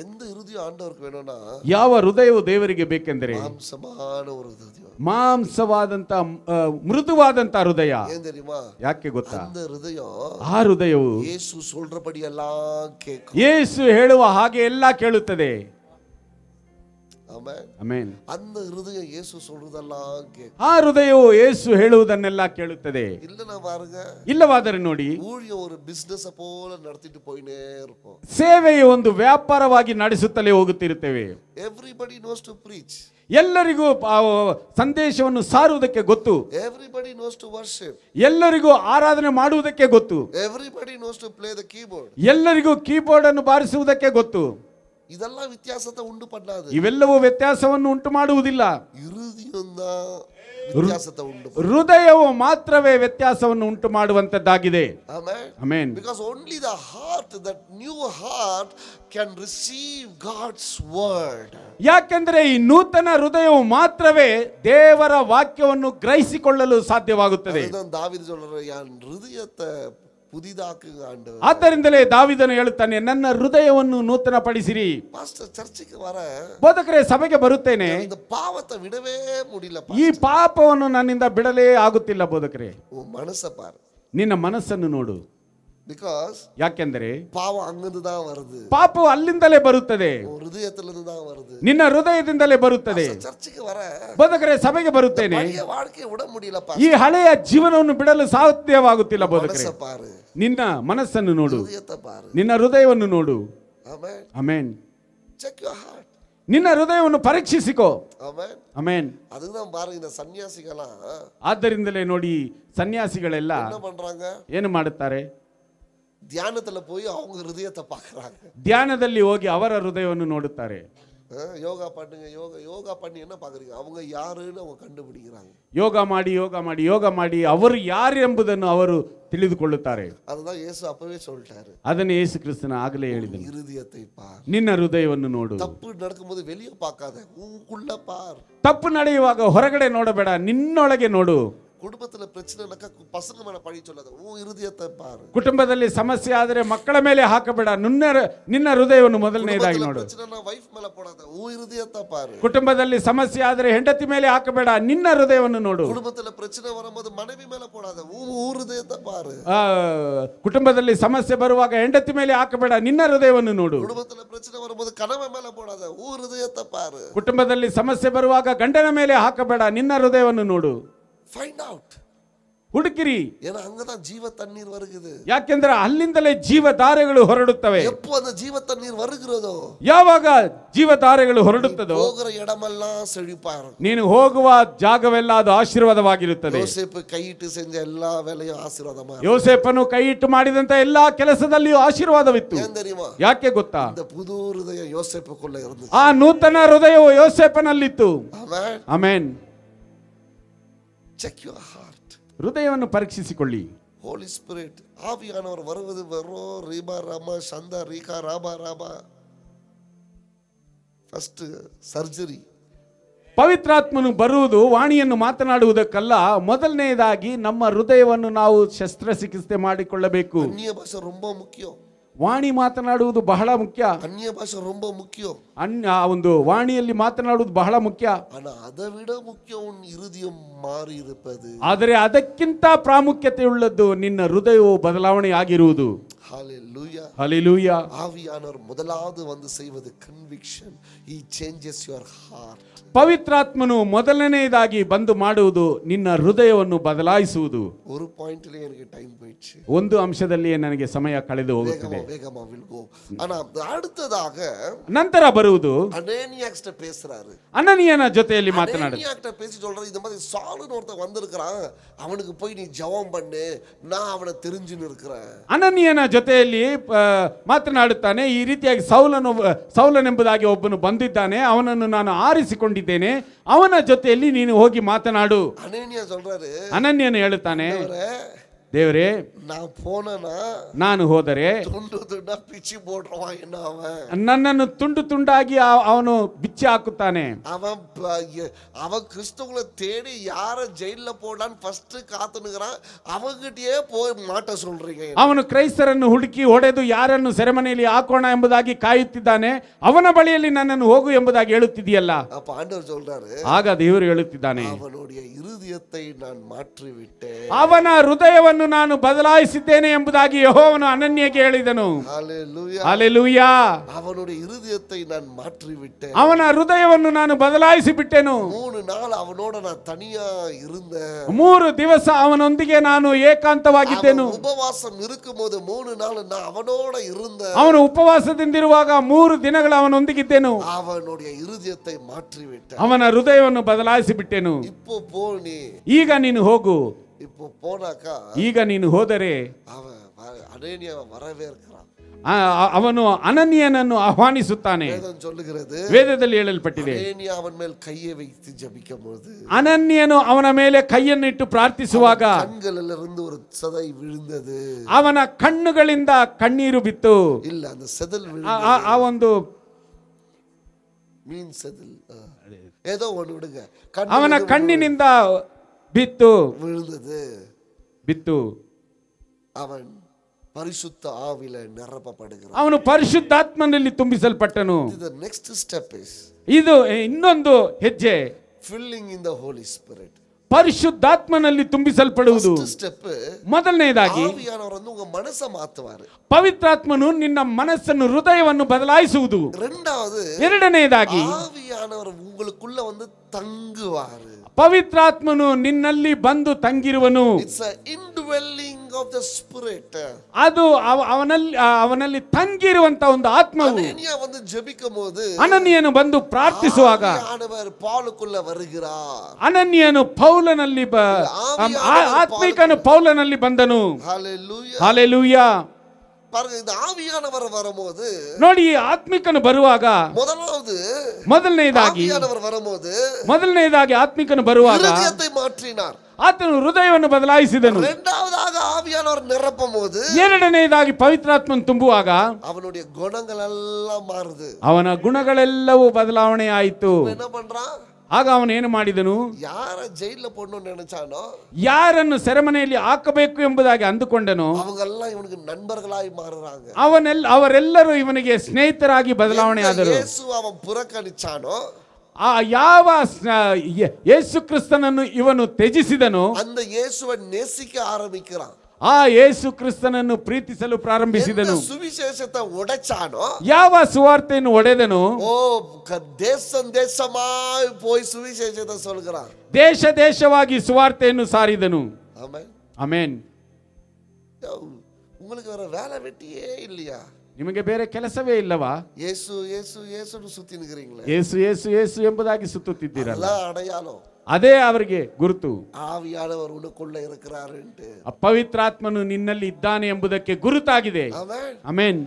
எந்த இருதயம் ஆண்டவருக்கு வேணும்னா, ಯಾವ ಹೃದಯವು ದೇವರಿಗೆ ಬೇಕೆಂದರೆ மாம்சமான ஒரு இருதயம், ಮಾಂಸವಾದಂತ ಮೃದುವಾದಂತ ಹೃದಯ. ஏன் தெரியுமா? ಯಾಕೆ ಗೊತ್ತಾ? அந்த இருதயம் ಆ ಹೃದಯವು இயேசு சொல்றபடி எல்லாம் கேட்கும். ಯೇಸು ಹೇಳುವ ಹಾಗೆ ಎಲ್ಲ ಕೇಳುತ್ತದೆ. ஆமென். ಆಮೆನ್. அந்த இருதயம் இயேசு சொல்றதெல்லாம் கேட்கும். ಆ ಹೃದಯವು ಯೇಸು ಹೇಳುವುದನ್ನೆಲ್ಲ ಕೇಳುತ್ತದೆ. இல்லனா பாருங்க, ಇಲ್ಲವಾದರೆ ನೋಡಿ, ஊழியம் ஒரு பிசினஸ் போல நடத்திட்டு போயினே இருப்போம். ಸೇವೆಯು ಒಂದು ವ್ಯಾಪಾರವಾಗಿ ನಡೆಸುತ್ತಲೇ ಹೋಗುತ್ತಿರುತ್ತೇವೆ. Everybody knows to preach. ಎಲ್ಲರಿಗೂ ಸಂದೇಶವನ್ನು ಸಾರುವುದಕ್ಕೆ ಗೊತ್ತು. Everybody knows to worship. ಎಲ್ಲರಿಗೂ ಆರಾಧನೆ ಮಾಡುವುದಕ್ಕೆ ಗೊತ್ತು. Everybody knows to play the keyboard. ಎಲ್ಲರಿಗೂ ಕೀಬೋರ್ಡ್ ಅನ್ನು ಬಾರಿಸುವುದಕ್ಕೆ ಗೊತ್ತು. இதெல்லாம் வித்தியாசத்தை உண்டு பண்ணாது. ಇವೆಲ್ಲವೂ ವ್ಯತ್ಯಾಸವನ್ನು ಉಂಟು ಮಾಡುವುದಿಲ್ಲ. இருதயம் தான் வித்தியாசத்தை உண்டு பண்ணும். ಹೃದಯವು ಮಾತ್ರವೇ ವ್ಯತ್ಯಾಸವನ್ನು ಉಂಟು ಮಾಡುವಂತದ್ದಾಗಿದೆ. Amen. Amen. Because only the heart, that new heart, can receive God's word. ಯಾಕೆಂದರೆ ಈ ನೂತನ ಹೃದಯವು ಮಾತ್ರವೇ ದೇವರ ವಾಕ್ಯವನ್ನು ಗ್ರಹಿಸಿಕೊಳ್ಳಲು ಸಾಧ್ಯವಾಗುತ್ತದೆ. அதுதான் தாவீது சொல்றாரு, என் ಹೃದಯத்தை புதிதாக்குங்க ஆண்டவரே. ಆದ್ದರಿಂದಲೇ ದಾವೀದನು ಹೇಳುತ್ತಾನೆ, ನನ್ನ ಹೃದಯವನ್ನು ನೂತನ ಪಡಿಸಿರಿ. பாஸ்டர் ಚರ್ಚಿಗೆ வர, ಬೋಧಕರೇ ಸಭೆಗೆ ಬರುತ್ತೇನೆ, இந்த ಪಾವத்தை விடவே முடியல. ಈ ಪಾಪವನ್ನು ನನ್ನಿಂದ ಬಿಡಲೇ ಆಗುತ್ತಿಲ್ಲ. ಬೋಧಕರೇ, உன் மனசை பாரு. ನಿನ್ನ ಮನಸ್ಸನ್ನು ನೋಡು. Because ಯಾಕೆಂದರೆ பாவம் அங்கிருந்து தான் வருது. ಪಾಪವು ಅಲ್ಲಿಂದಲೇ ಬರುತ್ತದೆ, உன் ಹೃದಯத்திலிருந்து தான் வருது. ನಿನ್ನ ಹೃದಯದಿಂದಲೇ ಬರುತ್ತದೆ. ಚರ್ಚಿಗೆ ವರ, ಬೋಧಕರೇ ಸಭೆಗೆ ಬರುತ್ತೇನೆ, ಪழைಯ வாழ்க்கையை விட முடியலப்பா. ಈ ಹಳೆಯ ಜೀವನವನ್ನು ಬಿಡಲು ಸಾಧ್ಯವಾಗುತ್ತಿಲ್ಲ. ಬೋಧಕರೇ, ಮನಸ್ಸை ಪಾರು, ನಿನ್ನ ಮನಸ್ಸನ್ನು ನೋಡು, ಹೃದಯத்தை ಪಾರು. ನಿನ್ನ ಹೃದಯವನ್ನು ನೋಡು. Amen. Amen. Check your heart. ನಿನ್ನ ಹೃದಯವನ್ನು ಪರೀಕ್ಷಿಸಿಕೋ. ಆಮೆನ್. ಆಮೆನ್. அதுதான் பாருங்க, இந்த சன்னியாசிகளா ಆದ್ದರಿಂದಲೇ ನೋಡಿ, ಸನ್ಯಾಸಿಗಳೆಲ್ಲ என்ன பண்றாங்க? ಏನು ಮಾಡುತ್ತಾರೆ? தியானத்துல போய் அவங்க ಹೃದಯத்தை பார்க்கறாங்க. ಧ್ಯಾನದಲ್ಲಿ ಹೋಗಿ ಅವರ ಹೃದಯವನ್ನು ನೋಡುತ್ತಾರೆ. யோகா பண்ணுங்க, யோகா பண்ணி என்ன பார்க்கறீங்க? அவங்க யாருன்னு அவங்க கண்டுபிடிக்கிறாங்க. ಯೋಗ ಮಾಡಿ ಯೋಗ ಮಾಡಿ ಅವರು ಯಾರು ಎಂಬುದನ್ನು ಅವರು ತಿಳಿದುಕೊಳ್ಳುತ್ತಾರೆ. அதுதான் இயேசு அப்பவே சொல்லிட்டாரு. ಅದನ್ನು ಯೇಸು ಕ್ರಿಸ್ತನ ಆಗಲೇ ಹೇಳಿದನು, இருதயத்தை பார். ನಿನ್ನ ಹೃದಯವನ್ನು ನೋಡು. தப்பு நடக்கும்போது வெளியே பார்க்காத, உனக்குள்ள பார். ತಪ್ಪು ನಡೆಯುವಾಗ ಹೊರಗಡೆ ನೋಡಬೇಡ, ನಿನ್ನೊಳಗೆ ನೋಡು. ಕುಟುಂಬದಲ್ಲಿ ಪ್ರಚನೆನಕ ಪಸಂಗ ಮೇಲೆ ಪಡಿ ಚೊಲ್ಲದ, ಉನ್ ಹೃದಯத்தை பார். ಕುಟುಂಬದಲ್ಲಿ ಸಮಸ್ಯೆ ಆದರೆ ಮಕ್ಕಳ ಮೇಲೆ ಹಾಕಬೇಡ, ನಿನ್ನ ಹೃದಯವನ್ನು ಮೊದಲನೇದಾಗಿ ನೋಡು. ಪ್ರಚನೆನ ವೈಫ್ ಮೇಲೆ ಪಡದ, ಉನ್ ಹೃದಯத்தை பார். ಕುಟುಂಬದಲ್ಲಿ ಸಮಸ್ಯೆ ಆದರೆ ಹೆಂಡತಿ ಮೇಲೆ ಹಾಕಬೇಡ, ನಿನ್ನ ಹೃದಯವನ್ನು ನೋಡು. ಕುಟುಂಬದಲ್ಲಿ ಪ್ರಚನೆ ಬರುம்போது ಮனைವಿ ಮೇಲೆ ಪಡದ, ಉನ್ ಹೃದಯத்தை பார். ಕುಟುಂಬದಲ್ಲಿ ಸಮಸ್ಯೆ ಬರುವಾಗ ಹೆಂಡತಿ ಮೇಲೆ ಹಾಕಬೇಡ, ನಿನ್ನ ಹೃದಯವನ್ನು ನೋಡು. ಕುಟುಂಬದಲ್ಲಿ ಪ್ರಚನೆ ಬರುம்போது ಕಣವ ಮೇಲೆ ಪಡದ, ಉನ್ ಹೃದಯத்தை பார். ಕುಟುಂಬದಲ್ಲಿ ಸಮಸ್ಯೆ ಬರುವಾಗ ಗಂಡನ ಮೇಲೆ ಹಾಕಬೇಡ, ನಿನ್ನ ಹೃದಯವನ್ನು ನೋಡು. ಫೈಂಡ್ ಔಟ್, ಹುಡುಕಿರಿ. ஏன்னா அங்கதான் ஜீவ தண்ணீர் வருகிறது. ಯಾಕೆಂದ್ರೆ ಅಲ್ಲಿಂದಲೇ ಜೀವಧಾರೆಗಳು ಹೊರಡುತ್ತವೆ. எப்போ அந்த ஜீவ தண்ணீர் வருகிறதோ, ಯಾವಾಗ ಜೀವಧಾರೆಗಳು ಹೊರಡುತ್ತದೋ, ಹೋಗರ இடமெல்லாம் செழிப்பா இருக்கும். ನೀನು ಹೋಗುವ ಜಾಗವೆಲ್ಲ ಅದು ಆಶೀರ್ವಾದವಾಗಿರುತ್ತದೆ. யோசேப்பு கையிட்டு செஞ்ச எல்லா வேலையும் ஆசீர்வாதமா. ಯೋಸೇಫನು ಕೈ ಇಟ್ಟು ಮಾಡಿದಂತ ಎಲ್ಲಾ ಕೆಲಸದಲ್ಲಿಯೂ ಆಶೀರ್ವಾದವಿತ್ತು. ஏன் தெரியுமா? ಯಾಕೆ ಗೊತ್ತಾ? இந்த புது ಹೃದಯ யோசேப்புக்குள்ள இருந்துச்சு. ಆ ನೂತನ ಹೃದಯವು ಯೋಸೇಫನಲ್ಲಿತ್ತು. Amen. Amen. Check your heart. ಹೃದಯವನ್ನು ಪರೀಕ್ಷಿಸಿಕೊಳ್ಳಿ. ಹೋಲಿ ಸ್ಪಿರಿಟ್, ಆವಿಯಾನವರು ಬರುವುದು ಬರೋ ರೀಬಾ ರಾಮ ಶಂದ ರೀಕಾ ರಾಬಾ ರಾಬಾ. First surgery. ಪವಿತ್ರಾತ್ಮನು ಬರುವುದು ವಾಣಿಯನ್ನು ಮಾತನಾಡುವುದಕ್ಕಲ್ಲ, ಮೊದಲನೆಯದಾಗಿ ನಮ್ಮ ಹೃದಯವನ್ನು ನಾವು ಶಸ್ತ್ರಚಿಕಿತ್ಸೆ ಮಾಡಿಕೊಳ್ಳಬೇಕು. ಅನ್ಯ ಭಾಷೆ ரொம்ப ಮುಖ್ಯ. ವಾಣಿ ಮಾತನಾಡುವುದು ಬಹಳ ಮುಖ್ಯ. ಅನ್ಯ ಭಾಷೆ ரொம்ப ಮುಖ್ಯ. ಒಂದು ವಾಣಿಯಲ್ಲಿ ಮಾತನಾಡುವುದು ಬಹಳ ಮುಖ್ಯ. ಆனா அதை விட முக்கியம் உன் இருதயம் மாறி இருப்பது. ಆದರೆ ಅದಕ್ಕಿಂತ ಪ್ರಾಮುಖ್ಯತೆ ಉಳ್ಳದ್ದು ನಿನ್ನ ಹೃದಯವು ಬದಲಾವಣೆ ಆಗಿರುವುದು. Hallelujah. Hallelujah. ஆவியானவர் முதலாவது வந்து செய்வது conviction. He changes your heart. ಪವಿತ್ರಾತ್ಮನು ಮೊದಲನೆಯದಾಗಿ ಬಂದು ಮಾಡುವುದು ನಿನ್ನ ಹೃದಯವನ್ನು ಬದಲಾಯಿಸುವುದು. ஒரு பாயிண்ட்லயே எனக்கு டைம் போயிடுச்சு. ಒಂದು ಅಂಶದಲ್ಲಿಯೇ ನನಗೆ ಸಮಯ ಕಳೆದು ಹೋಗುತ್ತದೆ. வேகமா will go. ஆனா அடுத்ததாக ನಂತರ ಬರುವುದು அனனியாக்ட்ட பேசுறாரு. ಅನನೀಯನ ಜೊತೆಯಲ್ಲಿ ಮಾತನಾಡುತ್ತಾರೆ. அனனியாக்ட்ட பேசி சொல்றாரு, இந்த மாதிரி சாலுன்னு ஒருத்தன் வந்திருக்கான், அவனுக்கு போய் நீ ஜெபம் பண்ணு, நான் அவனை தெரிஞ்சுன்னு இருக்கிறேன். ಅನನೀಯನ ಜೊತೆಯಲ್ಲಿ ಮಾತನಾಡುತ್ತಾನೆ. ಈ ರೀತಿಯಾಗಿ ಸೌಲನೆಂಬುದಾಗಿ ಒಬ್ಬನು ಬಂದಿದ್ದಾನೆ, ಅವನನ್ನು ನಾನು ಆರಿಸಿಕೊಂಡಿದ್ದೇನೆ, ಅವನ ಜೊತೆಯಲ್ಲಿ ನೀನು ಹೋಗಿ ಮಾತನಾಡು. ಅನನೀಯ சொல்றாரு, ಅನನ್ಯನು ಹೇಳುತ್ತಾನೆ, ದೇವರೇ நான் போனேனா ನಾನು ಹೋದರೆ ತುಂಡು ತುಂಡಾ பிச்சி போடுறவன் என்ன அவன், ನನ್ನನ್ನು ತುಂಡು ತುಂಡಾಗಿ ಅವನು ಬಿಚ್ಚಿ ಹಾಕುತ್ತಾನೆ. அவன் கிறிஸ்துவங்களை தேடி யார ஜெயில போடலான்னு ஃபர்ஸ்ட் காத்துனுக்குறான். அவங்கிட்டயே போய் மாட்ட சொல்றீங்க. ಅವನು ಕ್ರೈಸ್ತರನ್ನು ಹುಡುಕಿ ಹೊಡೆದು ಯಾರನ್ನು ಸೆರೆಮನೆಯಲ್ಲಿ ಹಾಕೋಣ ಎಂಬುದಾಗಿ ಕಾಯುತ್ತಿದ್ದಾನೆ. ಅವನ ಬಳಿಯಲ್ಲಿ ನನ್ನನ್ನು ಹೋಗು ಎಂಬುದಾಗಿ ಹೇಳುತ್ತಿದೆಯಲ್ಲ. அப்ப ஆண்டவர் சொல்றாரு, ಆಗ ದೇವರು ಹೇಳುತ್ತಿದ್ದಾನೆ, அவனுடைய இருதயத்தை நான் மாற்றி விட்டேன். ಅವನ ಹೃದಯವನ್ನು ನಾನು ಬದಲಾಯಿಸಿದ್ದೇನೆ ಎಂಬುದಾಗಿ ಯೆಹೋವನು ಅನನ್ಯಗೆ ಹೇಳಿದನು. ಹಲ್ಲೆಲೂಯಾ. ಅವனுடைய இருதயத்தை நான் மாற்றி விட்டேன். ಅವನ ಹೃದಯವನ್ನು ನಾನು ಬದಲಾಯಿಸಿ ಬಿಟ್ಟೆನು. 3 நாள் ಅವನோட நான் தனியா இருந்தேன். 3 ದಿವಸ ಅವನೊಂದಿಗೆ ನಾನು ಏಕಾಂತವಾಗಿದ್ದೆನು. ಉಪವಾಸம் இருக்கும்போது 3 நாள் நான் ಅವನோட இருந்தேன். ಅವನು ಉಪವಾಸದಿಂದಿರುವಾಗ 3 ದಿನಗಳು ಅವನೊಂದಿಗಿದ್ದೆನು. ಅವனுடைய இருதயத்தை மாற்றி விட்டேன். ಅವನ ಹೃದಯವನ್ನು ಬದಲಾಯಿಸಿ ಬಿಟ್ಟೆನು. இப்போ போ நீ. ಈಗ ನೀನು ಹೋಗು. இப்போ போனாக்கா ಈಗ ನೀನು ಹೋದರೆ ಅವನು ಅನನೀಯ வரவேற்கிறான். ಅವನು ಅನನೀಯನನ್ನು ಆಹ್ವಾನಿಸುತ್ತಾನೆ. ವೇದದಲ್ಲಿ ಹೇಳಲ್ಪಟ್ಟಿದೆ, ಅನನೀಯ ಅವನ ಮೇಲೆ ಕೈயை வைத்து ஜெபிக்கும்போது ಅನನ್ಯನು ಅವನ ಮೇಲೆ ಕೈಯನ್ನಿಟ್ಟು ಪ್ರಾರ್ಥಿಸುವಾಗ ಕಣ್ಗಳಲ್ಲಿருந்து ஒரு சதை விழுந்தது. ಅವನ ಕಣ್ಣುಗಳಿಂದ ಕಣ್ಣೀರು ಬಿತ್ತು. ಇಲ್ಲ, அந்த செதில் ಆ ಒಂದು ಮೀನ್ செதில் ஏதோ ஒன்று விடுங்க. ಅವನ ಕಣ್ಣಿನಿಂದ ಬಿತ್ತು ಬಿತ್ತು. ಅವನ್ ಪರಿಶುದ್ಧ ಆವಿಲ ನಿರಪಪಡುகிறான். ಅವನು ಪರಿಶುದ್ಧಾತ್ಮನಲ್ಲಿ ತುಂಬಿಸಲ್ಪಟ್ಟನು. ನೆಕ್ಸ್ಟ್ ಸ್ಟೆಪ್ ಇಸ್, ಇದು ಇನ್ನೊಂದು ಹೆಜ್ಜೆ, filling in the Holi spirit. ಪರಿಶುದ್ಧಾತ್ಮನಲ್ಲಿ ತುಂಬಿಸಲ್ಪಡುವುದು. ಮೊದಲನೇದಾಗಿ ஆவியானவர் உங்க மனசை மாத்துவாரு. ಪವಿತ್ರಾತ್ಮನು ನಿನ್ನ ಮನಸ್ಸನ್ನು ಹೃದಯವನ್ನು ಬದಲಾಯಿಸುವುದು. ಎರಡನೇದಾಗಿ ஆவியானவர் உங்களுக்குள்ள வந்து தங்குவாரு. ಪವಿತ್ರಾತ್ಮನು ನಿನ್ನಲ್ಲಿ ಬಂದು ತಂಗಿರುವನು. It's a indwelling of the spirit. ಅದು ಅವನಲ್ಲಿ ತಂಗಿರುವಂತ ಒಂದು ಆತ್ಮವು. ಅನನೀಯ வந்து ஜெபிக்கும்போது ಅನನ್ಯನು ಬಂದು ಪ್ರಾರ್ಥಿಸುವಾಗ ಆವಿಯಾನவர் ಪೌಲುக்குள்ள வருகிறார். ಅನನ್ಯನು ಪೌಲನಲ್ಲಿ ಆತ್ಮಿಕನು ಪೌಲನಲ್ಲಿ ಬಂದನು. Hallelujah, hallelujah. பாருங்க, இந்த ஆவியானவர் வரும்போது ನೋಡಿ, ಆತ್ಮಿಕನು ಬರುವಾಗ ಮೊದಲನೇದಾಗಿ ಆತ್ಮಿಕನು ಬರುವಾಗ ಹೃದಯத்தை மாற்றினார். ಆತನು ಹೃದಯವನ್ನು ಬದಲಾಯಿಸಿದನು. இரண்டாவதாக ஆவியானவர் நிரப்பும்போது, ಎರಡನೇದಾಗಿ ಪವಿತ್ರಾತ್ಮನು ತುಂಬುವಾಗ அவனுடைய குணங்களெல்லாம் மாறுது. ಅವನ ಗುಣಗಳೆಲ್ಲವೂ ಬದಲಾವಣೆ ಆಯಿತು. என்ன பண்றான்? ಆಗ ಅವನು ಏನು ಮಾಡಿದನು? ಯಾರ ಜೈಲಿಗೆ ಪೋಡணும் ನೆನೆಚಾನೋ, ಯಾರನ್ನು ಸೆರೆಮನೆಯಲ್ಲಿ ಹಾಕಬೇಕು ಎಂಬುದಾಗಿ ಅಂದುಕೊಂಡನು, ಅವೆಲ್ಲ ಇವನಿಗೆ ನண்பர்களாய் ಮಾರುறாங்க. ಅವರೆಲ್ಲರೂ ಇವನಿಗೆ ಸ್ನೇಹಿತರಾಗಿ ಬದಲಾವಣೆ ಆದರು. ಯೇಸು ಅವನು ಪುರಕಣಿಚಾನೋ, ಯಾವ ಯೇಸು ಕ್ರಿಸ್ತನನ್ನು ಇವನು ತ್ಯಜಿಸಿದನು, அந்த இயேசுவை நேசிக்க ஆரம்பிக்கிறான். ಆ ಯೇಸು ಕ್ರಿಸ್ತನನ್ನು ಪ್ರೀತಿಸಲು ಪ್ರಾರಂಭಿಸಿದನು. ಸುವಿಶೇಷತೆ ಒಡೆಚಾನೋ, ಯಾವ ಸುವಾರ್ತೆಯನ್ನು ಒಡೆದನು, ದೇಶಮಾಯ್ போய் ಸುವಿಶೇಷತೆ சொல்கிறான். ದೇಶ ದೇಶವಾಗಿ ಸುವಾರ್ತೆಯನ್ನು ಸಾರಿದನು. Amen, amen. உங்களுக்கு வேற வேலை வெட்டியே இல்லையா? ನಿಮಗೆ ಬೇರೆ ಕೆಲಸವೇ ಇಲ್ಲವಾ? ಯೇಸು ಯೇಸು ಯೇಸು ಸುತ್ತಿ ನಿಂತಿದ್ದೀರಾ? ಯೇಸು ಯೇಸು ಯೇಸು ಎಂಬುದಾಗಿ ಸುತ್ತುತ್ತಿದ್ದೀರಲ್ಲ, ಅಡೆಯಾಲೋ, ಅದೇ ಅವರಿಗೆ ಗುರುತು. ಆವಿಯಾನವರು ಉನಕೊಳ್ಳ ಇರುತ್ತಾರೆ ಅಂತ, ಪವಿತ್ರಾತ್ಮನು ನಿನ್ನಲ್ಲಿ ಇದ್ದಾನೆ ಎಂಬುದಕ್ಕೆ ಗುರುತಾಗಿದೆ. ಆಮೆನ್.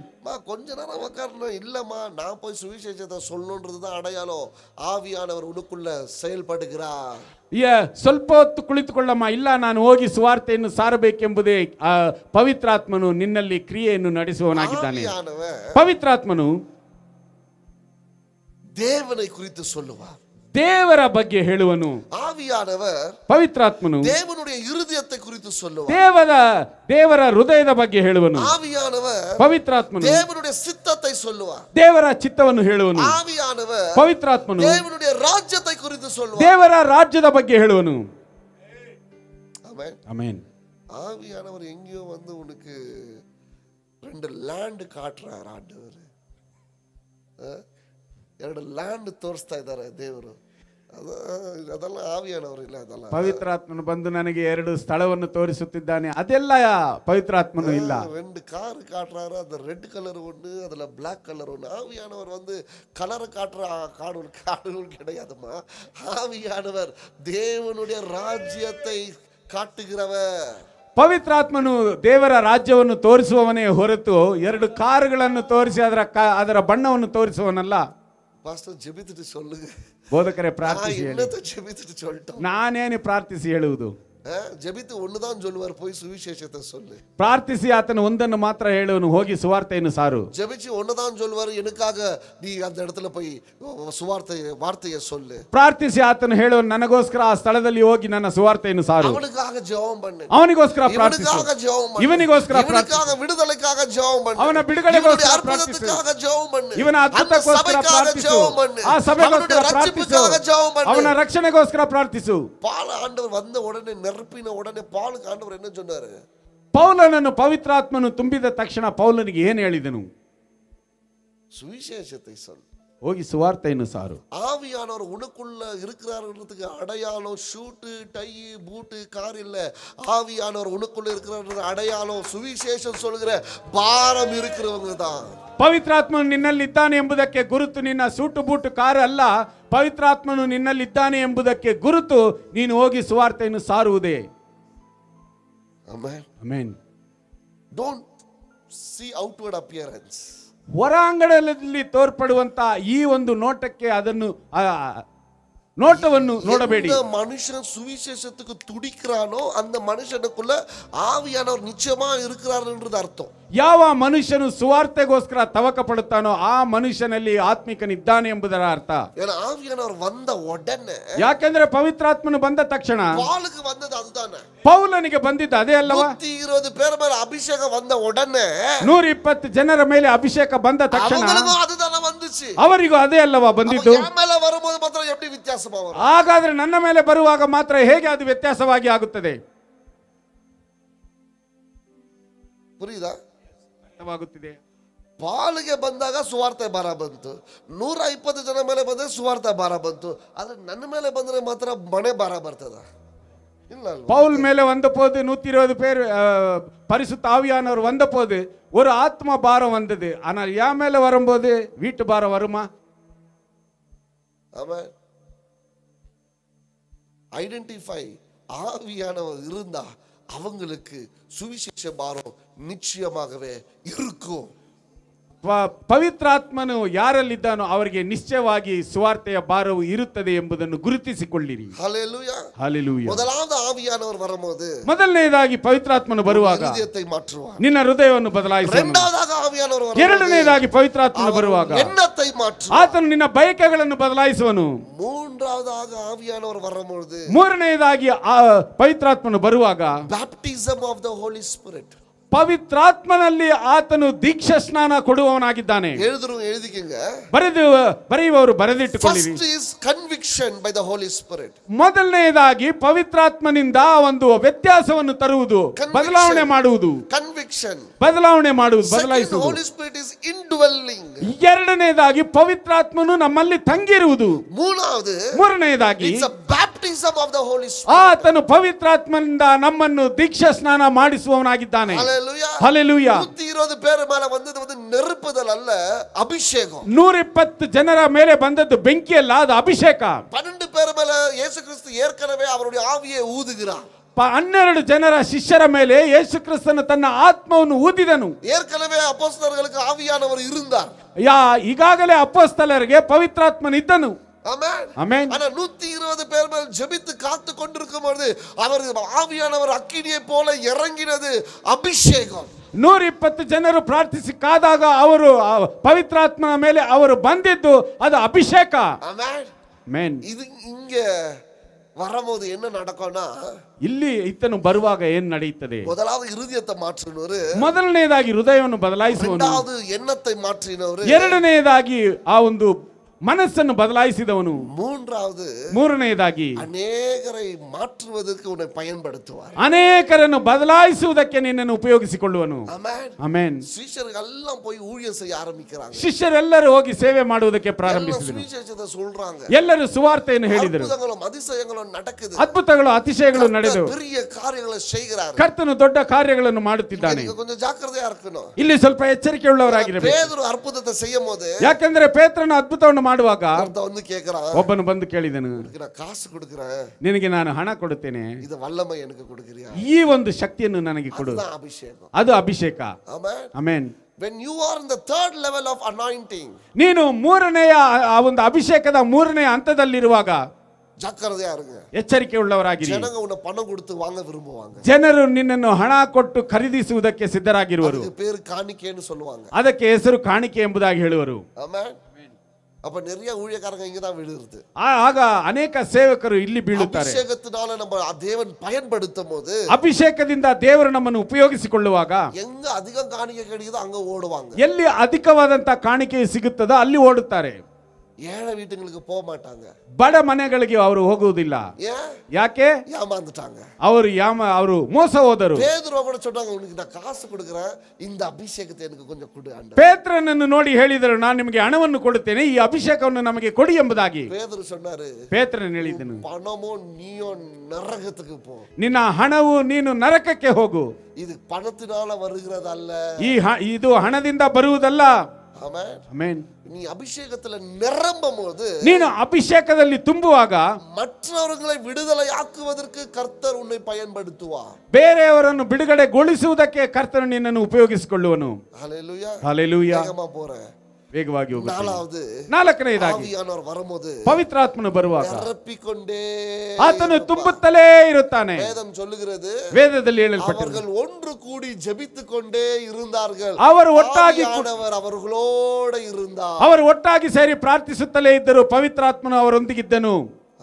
கொஞ்ச நேரம் உட்காரணும் இல்லம்மா, நான் போய் சுவிசேஷத்தை சொல்லணுன்றதுதான் அடையாளம். ஆவியானவர் உனக்குள்ள செயல்படுகிறார். ಸ್ವಲ್ಪ ಹೊತ್ತು ಕುಳಿತುಕೊಳ್ಳಮ್ಮ, ಇಲ್ಲ ನಾನು ಹೋಗಿ ಸುವಾರ್ತೆಯನ್ನು ಸಾರಬೇಕೆಂಬುದೇ ಪವಿತ್ರಾತ್ಮನು ನಿನ್ನಲ್ಲಿ ಕ್ರಿಯೆಯನ್ನು ನಡೆಸುವವನಾಗಿದ್ದಾನೆ. ಪವಿತ್ರಾತ್ಮನು தேவனை குறித்து சொல்லுவார், ದೇವರ ಬಗ್ಗೆ ಹೇಳುವನು. ஆவியானவர் ಪವಿತ್ರಾತ್ಮನು தேவனுடைய இருதயத்தை குறித்து சொல்லுவார், ದೇವರ ಹೃದಯದ ಬಗ್ಗೆ ಹೇಳುವನು. ஆவியானவர் ಪವಿತ್ರಾತ್ಮನು தேவனுடைய சித்தத்தை சொல்லுவார், ದೇವರ ಚಿತ್ತವನ್ನು ಹೇಳುವನು. ஆவியானவர் ಪವಿತ್ರಾತ್ಮನು தேவனுடைய ರಾಜ್ಯத்தை குறித்து சொல்லுவார், ದೇವರ ರಾಜ್ಯದ ಬಗ್ಗೆ ಹೇಳುವನು. Amen, amen. ஆவியானவர் எங்கேயோ வந்து உனக்கு 2 ಲ್ಯಾಂಡ್ ಕಾಟ್ರಾರ ಆண்டವರು, 2 ಲ್ಯಾಂಡ್ ತೋರಿಸ್ತಾ ಇದ್ದಾರೆ ದೇವರು. ಅದೆಲ್ಲ ಆವಿಯಾನವರು ಇಲ್ಲ, ಅದಲ್ಲ ಪವಿತ್ರಾತ್ಮನು ಬಂದು ನನಗೆ 2 ಸ್ಥಳವನ್ನು ತೋರಿಸುತ್ತಿದ್ದಾನೆ, ಅದೆಲ್ಲ ಪವಿತ್ರಾತ್ಮನು ಇಲ್ಲ. 2 கார் காட்டுறாரு, அந்த ரெட் கலர் ஒன்று, அதுல பிளாக் கலர் ஒன்று. ஆவியானவர் வந்து கலர் காட்டுற காடுகள் கிடையாதுமா. ஆவியானவர் தேவனுடைய ராஜ்யத்தை காட்டுகிறவர். ಪವಿತ್ರಾತ್ಮನು ದೇವರ ರಾಜ್ಯವನ್ನು ತೋರಿಸುವವನೇ ಹೊರತು 2 ಕಾರುಗಳನ್ನು ತೋರಿಸಿ ಅದರ ಬಣ್ಣವನ್ನು ತೋರಿಸುವವನಲ್ಲ. பாஸ்டர் ஜெபித்துட்டு சொல்லுங்க. ಬೋಧಕರೇ ಪ್ರಾರ್ಥಿಸಿ ಹೇಳಿ. என்னத்தை ஜெபித்துட்டு சொல்லிட்டோம். ನಾನೇನು ಪ್ರಾರ್ಥಿಸಿ ಹೇಳುವುದು? ஜெபித்து ஒண்ணுதான் சொல்லுவார், போய் சுவிசேஷத்தை சொல்லு. ಪ್ರಾರ್ಥಿಸಿ ಆತನು ಒಂದನ್ನು ಮಾತ್ರ ಹೇಳುವನು, ಹೋಗಿ ಸುವಾರ್ತೆಯನ್ನು ಸಾರು. ஜெபிச்சு ஒண்ணுதான் சொல்லுவார், எனக்காக நீ அந்த இடத்துல போய் வார்த்தையை சொல்லு. ಪ್ರಾರ್ಥಿಸಿ ಆತನು ಹೇಳುವನು, ನನಗೋಸ್ಕರ ಆ ಸ್ಥಳದಲ್ಲಿ ಹೋಗಿ ನನ್ನ ಸುವಾರ್ತೆಯನ್ನು ಸಾರು. அவனுக்காக ஜெபம் பண்ணு, ಅವನಿಗೋಸ್ಕರ ಪ್ರಾರ್ಥಿಸು, இவனுக்காக ஜெபம் பண்ணு, ಇವನಿಗೋಸ್ಕರ ಪ್ರಾರ್ಥಿಸು, இவனுக்காக விடுதலைக்காக ஜெபம் பண்ணு, ಅವನ ಬಿಡುಗಡೆಗೋಸ್ಕರ ಪ್ರಾರ್ಥಿಸು, அற்புதத்துக்காக ஜெபம் பண்ணு, ಇವನ ಅದ್ಭುತಕ್ಕೋಸ್ಕರ ಪ್ರಾರ್ಥಿಸು, ಆ ಸಭೆಗೋಸ್ಕರ ಪ್ರಾರ್ಥಿಸು, ಅವನ ರಕ್ಷಣೆಗೋಸ್ಕರ ಪ್ರಾರ್ಥಿಸು. பால ஆண்டவர் வந்த உடனே நிரப்பின உடனே பாலுக்கு ஆண்டவர் என்ன சொன்னாரு? ಪೌಲನನ್ನು ಪವಿತ್ರಾತ್ಮನು ತುಂಬಿದ ತಕ್ಷಣ ಪೌಲನಿಗೆ ಏನು ಹೇಳಿದನು? சுவிசேஷத்தை சொல், ಹೋಗಿ ಸುವಾರ್ತೆಯನ್ನು ಸಾರು. ஆவியானவர் உனக்குள்ள இருக்கிறாருன்றதுக்கு அடையாளம் ஷூட்டு டை பூட்டு கார் இல்ல. ஆவியானவர் உனக்குள்ள இருக்கிற அடையாளம் சுவிசேஷம் சொல்கிற பாரம் இருக்கிறவங்க தான். ಪವಿತ್ರಾತ್ಮನು ನಿನ್ನಲ್ಲಿದ್ದಾನೆ ಎಂಬುದಕ್ಕೆ ಗುರುತು ನಿನ್ನ ಸೂಟು ಬೂಟು ಕಾರು ಅಲ್ಲ. ಪವಿತ್ರಾತ್ಮನು ನಿನ್ನಲ್ಲಿದ್ದಾನೆ ಎಂಬುದಕ್ಕೆ ಗುರುತು ನೀನು ಹೋಗಿ ಸುವಾರ್ತೆಯನ್ನು ಸಾರುವುದೇ. Amen. Amen. Don't see outward appearance. ಹೊರಾಂಗಣದಲ್ಲಿ ತೋರ್ಪಡುವಂತ ಈ ಒಂದು ನೋಟಕ್ಕೆ ಅದನ್ನು ನೋಟವನ್ನು ನೋಡಬೇಡಿ. மனுஷன் சுவிசேஷத்துக்கு துடிக்கிறானோ அந்த மனுஷனுக்குள்ள ஆவியானவர் நிச்சயமா இருக்கிறார்ன்றது அர்த்தம். ಯಾವ ಮನುಷ್ಯನು ಸುವಾರ್ತೆಗೋಸ್ಕರ ತವಕ ಪಡುತ್ತಾನೋ ಆ ಮನುಷ್ಯನಲ್ಲಿ ಆತ್ಮಿಕನಿದ್ದಾನೆ ಎಂಬುದರ ಅರ್ಥ. ஏன்னா ஆவியானவர் வந்த உடனே, ಯಾಕೆಂದ್ರೆ ಪವಿತ್ರಾತ್ಮನು ಬಂದ ತಕ್ಷಣ பாலுக்கு வந்தது அதுதானே, ಪೌಲನಿಗೆ ಬಂದಿದ್ದು ಅದೇ ಅಲ್ಲವಾ? 120 பேர் மேல அபிஷேகம் வந்த உடனே 120 ಜನರ ಮೇಲೆ ಅಭಿಷೇಕ ಬಂದ ತಕ್ಷಣ அவங்களுக்கும் அதுதானே வந்துச்சு. ಅವರಿಗೂ ಅದೇ ಅಲ್ಲವಾ ಬಂದಿದ್ದು? என் மேல வரும்போது மாத்திரம் எப்படி வித்தியாசமா வரும்? ಹಾಗಾದ್ರೆ ನನ್ನ ಮೇಲೆ ಬರುವಾಗ ಮಾತ್ರ ಹೇಗೆ ಅದು ವ್ಯತ್ಯಾಸವಾಗಿ ಆಗುತ್ತದೆ? புரியுதா? ಅರ್ಥವಾಗುತ್ತಿದೆ. ಪಾಲಿಗೆ ಬಂದಾಗ ಸುವಾರ್ತೆ ಭಾರ ಬಂತು, 120 ಜನ ಮೇಲೆ ಬಂದ್ರೆ ಸುವಾರ್ತೆ ಭಾರ ಬಂತು. ಆದ್ರೆ ನನ್ನ ಮೇಲೆ ಬಂದ್ರೆ ಮಾತ್ರ ಮನೆ ಭಾರ ಬರ್ತದ ಇಲ್ಲ ಅಲ್ವಾ? பவுல் மேல வந்த போது 120 பேர் பரிசுத்த ஆவியானவர் வந்த போது ஒரு ஆத்ம பாரம் வந்தது. ஆனால் யா மேல வரும்போது வீட்டு பாரம் வருமா? ஆமென். ஐடென்டிஃபை ஆவியானவர் இருந்தா அவங்களுக்கு சுவிசேஷ பாரம் நிச்சயமாகவே இருக்கும். ಪವಿತ್ರಾತ್ಮನು ಯಾರಲ್ಲಿದ್ದಾನೋ ಅವರಿಗೆ ನಿಶ್ಚಯವಾಗಿ ಸುವಾರ್ತೆಯ ಭಾರವು ಇರುತ್ತದೆ ಎಂಬುದನ್ನು ಗುರುತಿಸಿಕೊಳ್ಳಿರಿ. ஹல்லேலூயா. ಹಲ್ಲೆಲೂಯಾ. முதலாவது ஆவியானவர் வரும்போது ಮೊದಲನೇದಾಗಿ ಪವಿತ್ರಾತ್ಮನು ಬರುವಾಗ ಹೃದಯத்தை ಮಾற்றுவார். ನಿನ್ನ ಹೃದಯವನ್ನು ಬದಲಾಯಿಸುವನು. இரண்டாவதாக ஆவியானவர் வரும்போது ಎರಡನೇದಾಗಿ ಪವಿತ್ರಾತ್ಮನು ಬರುವಾಗ எண்ணத்தை மாற்றுவார். ಆತನು ನಿನ್ನ ಬಯಕೆಗಳನ್ನು ಬದಲಾಯಿಸುವನು. மூன்றாவதாக ஆவியானவர் வரும்போது ಮೂರನೆಯದಾಗಿ ಪವಿತ್ರಾತ್ಮನು ಬರುವಾಗ baptism of the Holi spirit, ಪವಿತ್ರಾತ್ಮನಲ್ಲಿ ಆತನು ದೀಕ್ಷಾ ಸ್ನಾನ ಕೊಡುವವನಾಗಿದ್ದಾನೆ. எழுதிக்கங்க, ಬರೆಯುವವರು ಬರೆದಿಟ್ಟುಕೊಳ್ಳಿರಿ. First is conviction by the Holi spirit. ಮೊದಲನೆಯದಾಗಿ ಪವಿತ್ರಾತ್ಮನಿಂದ ಒಂದು ವ್ಯತ್ಯಾಸವನ್ನು ತರುವುದು, ಬದಲಾವಣೆ ಮಾಡುವುದು. ಕನ್ವಿಕ್ಷನ್ ಬದಲಾವಣೆ ಮಾಡುವುದು, ಬದಲಾಯಿಸುವುದು. Holy Spirit is indwelling. ಎರಡನೇದಾಗಿ ಪವಿತ್ರಾತ್ಮನು ನಮ್ಮಲ್ಲಿ ತಂಗಿರುವುದು. ಮೂರನೆಯದಾಗಿ it's a baptism of the Holi Spirit. ಆತನು ಪವಿತ್ರಾತ್ಮನಿಂದ ನಮ್ಮನ್ನು ದೀಕ್ಷಾ ಸ್ನಾನ ಮಾಡಿಸುವವನಾಗಿದ್ದಾನೆ. ஹல்லேலூயா. 120 பேர் மேல வந்தது வந்து நெருப்புதல் அல்ல, அபிஷேகம். 120 ಜನರ ಮೇಲೆ ಬಂದದ್ದು ಬೆಂಕಿ ಅಲ್ಲ, ಅದು ಅಭಿಷೇಕ. 12 பேர் மேல ಯೇಸು ಕ್ರಿಸ್ತ ಏರ್ಕನವೇ ಅವருடைய ಆವಿயை ஊதுகிறார். 12 ಜನರ ಶಿಷ್ಯರ ಮೇಲೆ ಯೇಸು ಕ್ರಿಸ್ತನು ತನ್ನ ಆತ್ಮವನ್ನು ಊದಿದನು. ಏರ್ಕನವೇ ಅಪೊಸ್ತಲರಿಗೆ ಆವಿಯಾನವರು இருந்தார். ಈಗಾಗಲೇ ಅಪೊಸ್ತಲರಿಗೆ ಪವಿತ್ರಾತ್ಮನಿದ್ದನು. ஆமென். ஆனா 120 பேர் மேல் ஜெபித்து காத்து கொண்டிருக்கும் பொழுது அவர் ஆவியானவர் அக்கினியை போல இறங்கினது, அபிஷேகம். 120 ಜನರು ಪ್ರಾರ್ಥಿಸಿ ಕಾದಾಗ ಅವರು ಪವಿತ್ರಾತ್ಮನ ಮೇಲೆ ಅವರು ಬಂದಿದ್ದು ಅದು ಅಭಿಷೇಕ. ಆಮೆನ್. ಇದು இங்க வரும்போது என்ன நடக்கும்னா, ಇಲ್ಲಿ ಇತನು ಬರುವಾಗ ಏನು ನಡೆಯುತ್ತದೆ? ಮೊದಲಾவது ಹೃದಯத்தை மாற்றினವರು, ಮೊದಲನೆಯದಾಗಿ ಹೃದಯವನ್ನು ಬದಲಾಯಿಸುವನು. இரண்டாவது எண்ணத்தை மாற்றினವರು, ಎರಡನೆಯದಾಗಿ ಆ ಒಂದು ಮನಸ್ಸನ್ನು ಬದಲಾಯಿಸಿದವನು. மூன்றாவது ಮೂರನೆಯದಾಗಿ அநேகரை மாற்றுவதற்கு உன்னை பயன்படுத்துவார். ಅನೇಕರನ್ನು ಬದಲಾಯಿಸುವುದಕ್ಕೆ ನಿನ್ನನ್ನು ಉಪಯೋಗಿಸಿಕೊಳ್ಳುವನು. ஆமென். ಆಮೆನ್. சீஷர்கள் எல்லாம் போய் ஊழியம் செய்ய ஆரம்பிக்கிறாங்க. ಶಿಷ್ಯರೆಲ್ಲರೂ ಹೋಗಿ ಸೇವೆ ಮಾಡುವುದಕ್ಕೆ எல்லாம் ಪ್ರಾರಂಭಿಸಿದರು. சுவிசேஷத்தை சொல்றாங்க. ಎಲ್ಲರೂ ಸುವಾರ್ತೆಯನ್ನು ಹೇಳಿದರು. அற்புதங்களும் அதிசயங்களும் நடக்குது. ಅದ್ಭುತಗಳು ಅತಿಶಯಗಳು ನಡೆದವು. பெரிய காரியங்களை செய்கிறார். ಕರ್ತನು ದೊಡ್ಡ ಕಾರ್ಯಗಳನ್ನು ಮಾಡುತ್ತಿದ್ದಾನೆ. நீங்க கொஞ்சம் ஜாக்கிரதையா இருக்கணும். ಇಲ್ಲಿ ಸ್ವಲ್ಪ ಎಚ್ಚರಿಕೆ ಉಳ್ಳವರಾಗಿರಬೇಕು. பேதுரு ಅற்புதத்தை செய்யும்போது ಯಾಕಂದ್ರೆ ಪೇತ್ರನ ಅದ್ಭುತವನ್ನು ಮಾಡುವಾಗ ஒருத்தன் வந்து கேக்குறான், ಒಬ್ಬನು ಬಂದು ಕೇಳಿದನು, உனக்கு நான் காசு கொடுக்கிறேன், ನಿನಗೆ ನಾನು ಹಣ ಕೊಡುತ್ತೇನೆ, இது வல்லமை எனக்கு கொடுக்கிறியா? ಈ ಒಂದು ಶಕ್ತಿಯನ್ನು ನನಗೆ ಕೊಡು. அதுதான் அபிஷேகம். ಅದು ಅಭಿಷೇಕ. ஆமென். Amen. When you are in the third level of anointing, ನೀನು ಮೂರನೆಯ ಆ ಒಂದು ಅಭಿಷೇಕದ ಮೂರನೆಯ ಹಂತದಲ್ಲಿರುವಾಗ ஜாக்கிரதையா இருங்க. ಎಚ್ಚರಿಕೆ ಉಳ್ಳವರಾಗಿರಿ. ஜனங்க உன்னை பணம் கொடுத்து வாங்க விரும்புவாங்க. ಜನರು ನಿನ್ನನ್ನು ಹಣ ಕೊಟ್ಟು ಖರೀದಿಸುವುದಕ್ಕೆ ಸಿದ್ಧರಾಗಿರುವರು. அதுக்கு பேரு காணிக்கைன்னு சொல்லுவாங்க. ಅದಕ್ಕೆ ಹೆಸರು ಕಾಣಿಕೆ ಎಂಬುದಾಗಿ ಹೇಳುವರು. ஆமென். அப்ப நிறைய ஊழியக்காரங்க இங்க தான் விழுறது. ಆಗ ಅನೇಕ ಸೇವಕರು ಇಲ್ಲಿ ಬೀಳುತ್ತಾರೆ. அபிஷேகத்தினால நம்ம தேவன் பயன்படுத்தும் போது, ಅಭಿಷೇಕದಿಂದ ದೇವರು ನಮ್ಮನ್ನು ಉಪಯೋಗಿಸಿಕೊಳ್ಳುವಾಗ எங்க அதிகம் காணிக்கை கிடைக்குதோ அங்க ஓடுவாங்க. ಎಲ್ಲಿ ಅಧಿಕವಾದಂತ ಕಾಣಿಕೆ ಸಿಗುತ್ತದೋ ಅಲ್ಲಿ ಓಡುತ್ತಾರೆ. ஏழை வீட்டுங்களுக்கு போக மாட்டாங்க. ಬಡ ಮನೆಗಳಿಗೆ ಅವರು ಹೋಗುವುದಿಲ್ಲ. ஏன்? ಯಾಕೆ? ஏமாந்துட்டாங்க. ಅವರು ಮೋಸ ಹೋದರು. பேதுரு கூட சொன்னாங்க, உனக்கு நான் காசு கொடுக்கிறேன், இந்த அபிஷேகத்தை எனக்கு கொஞ்சம் கொடு ஆண்டவரே. ಪೇತ್ರನನ್ನು ನೋಡಿ ಹೇಳಿದರು, ನಾನು ನಿಮಗೆ ಹಣವನ್ನು ಕೊಡುತ್ತೇನೆ, ಈ ಅಭಿಷೇಕವನ್ನು ನಮಗೆ ಕೊಡಿ ಎಂಬುದಾಗಿ. பேதுரு சொன்னாரு, ಪೇತ್ರನು ಹೇಳಿದನು, பணமோ நீயோ நரகத்துக்கு போ. ನಿನ್ನ ಹಣವು ನೀನು ನರಕಕ್ಕೆ ಹೋಗು. இது பணத்தினால வருகிறதல்ல. ಇದು ಹಣದಿಂದ ಬರುವುದಲ್ಲ. ஆமென். ಆಮೆನ್. நீ அபிஷேகத்துல நிரம்பும் போது, ನೀನು ಅಭಿಷೇಕದಲ್ಲಿ ತುಂಬುವಾಗ மற்றவர்களை விடுதலையாக்குவதற்கு கர்த்தர் உன்னை பயன்படுத்துவார். ಬೇರೆಯವರನ್ನು ಬಿಡುಗಡೆಗೊಳಿಸುವುದಕ್ಕೆ ಕರ್ತನು ನಿನ್ನನ್ನು ಉಪಯೋಗಿಸಿಕೊಳ್ಳುವನು. ஹல்லேலூயா. ಹಲ್ಲೆಲೂಯಾ. வேகமா போறேன். ವೇಗವಾಗಿ ಹೋಗುತ್ತೇನೆ. நாலாவது, ನಾಲ್ಕನೆಯದಾಗಿ ஆவியானவர் வரும்போது ಪವಿತ್ರಾತ್ಮನು ಬರುವಾಗ நிரப்பிக்கொண்டே ಆತನು ತುಂಬುತ್ತಲೇ ಇರುತ್ತಾನೆ. வேதம் சொல்லுகிறது, ವೇದದಲ್ಲಿ ಹೇಳಲ್ಪಟ್ಟಿದೆ, அவர்கள் ஒன்று கூடி ஜெபித்துக் கொண்டே இருந்தார்கள். ಅವರು ಒಟ್ಟಾಗಿ ஆவியானவர் அவர்களோட இருந்தார். ಅವರು ಒಟ್ಟಾಗಿ ಸೇರಿ ಪ್ರಾರ್ಥಿಸುತ್ತಲೇ ಇದ್ದರು. ಪವಿತ್ರಾತ್ಮನು ಅವರೊಂದಿಗಿದ್ದನು.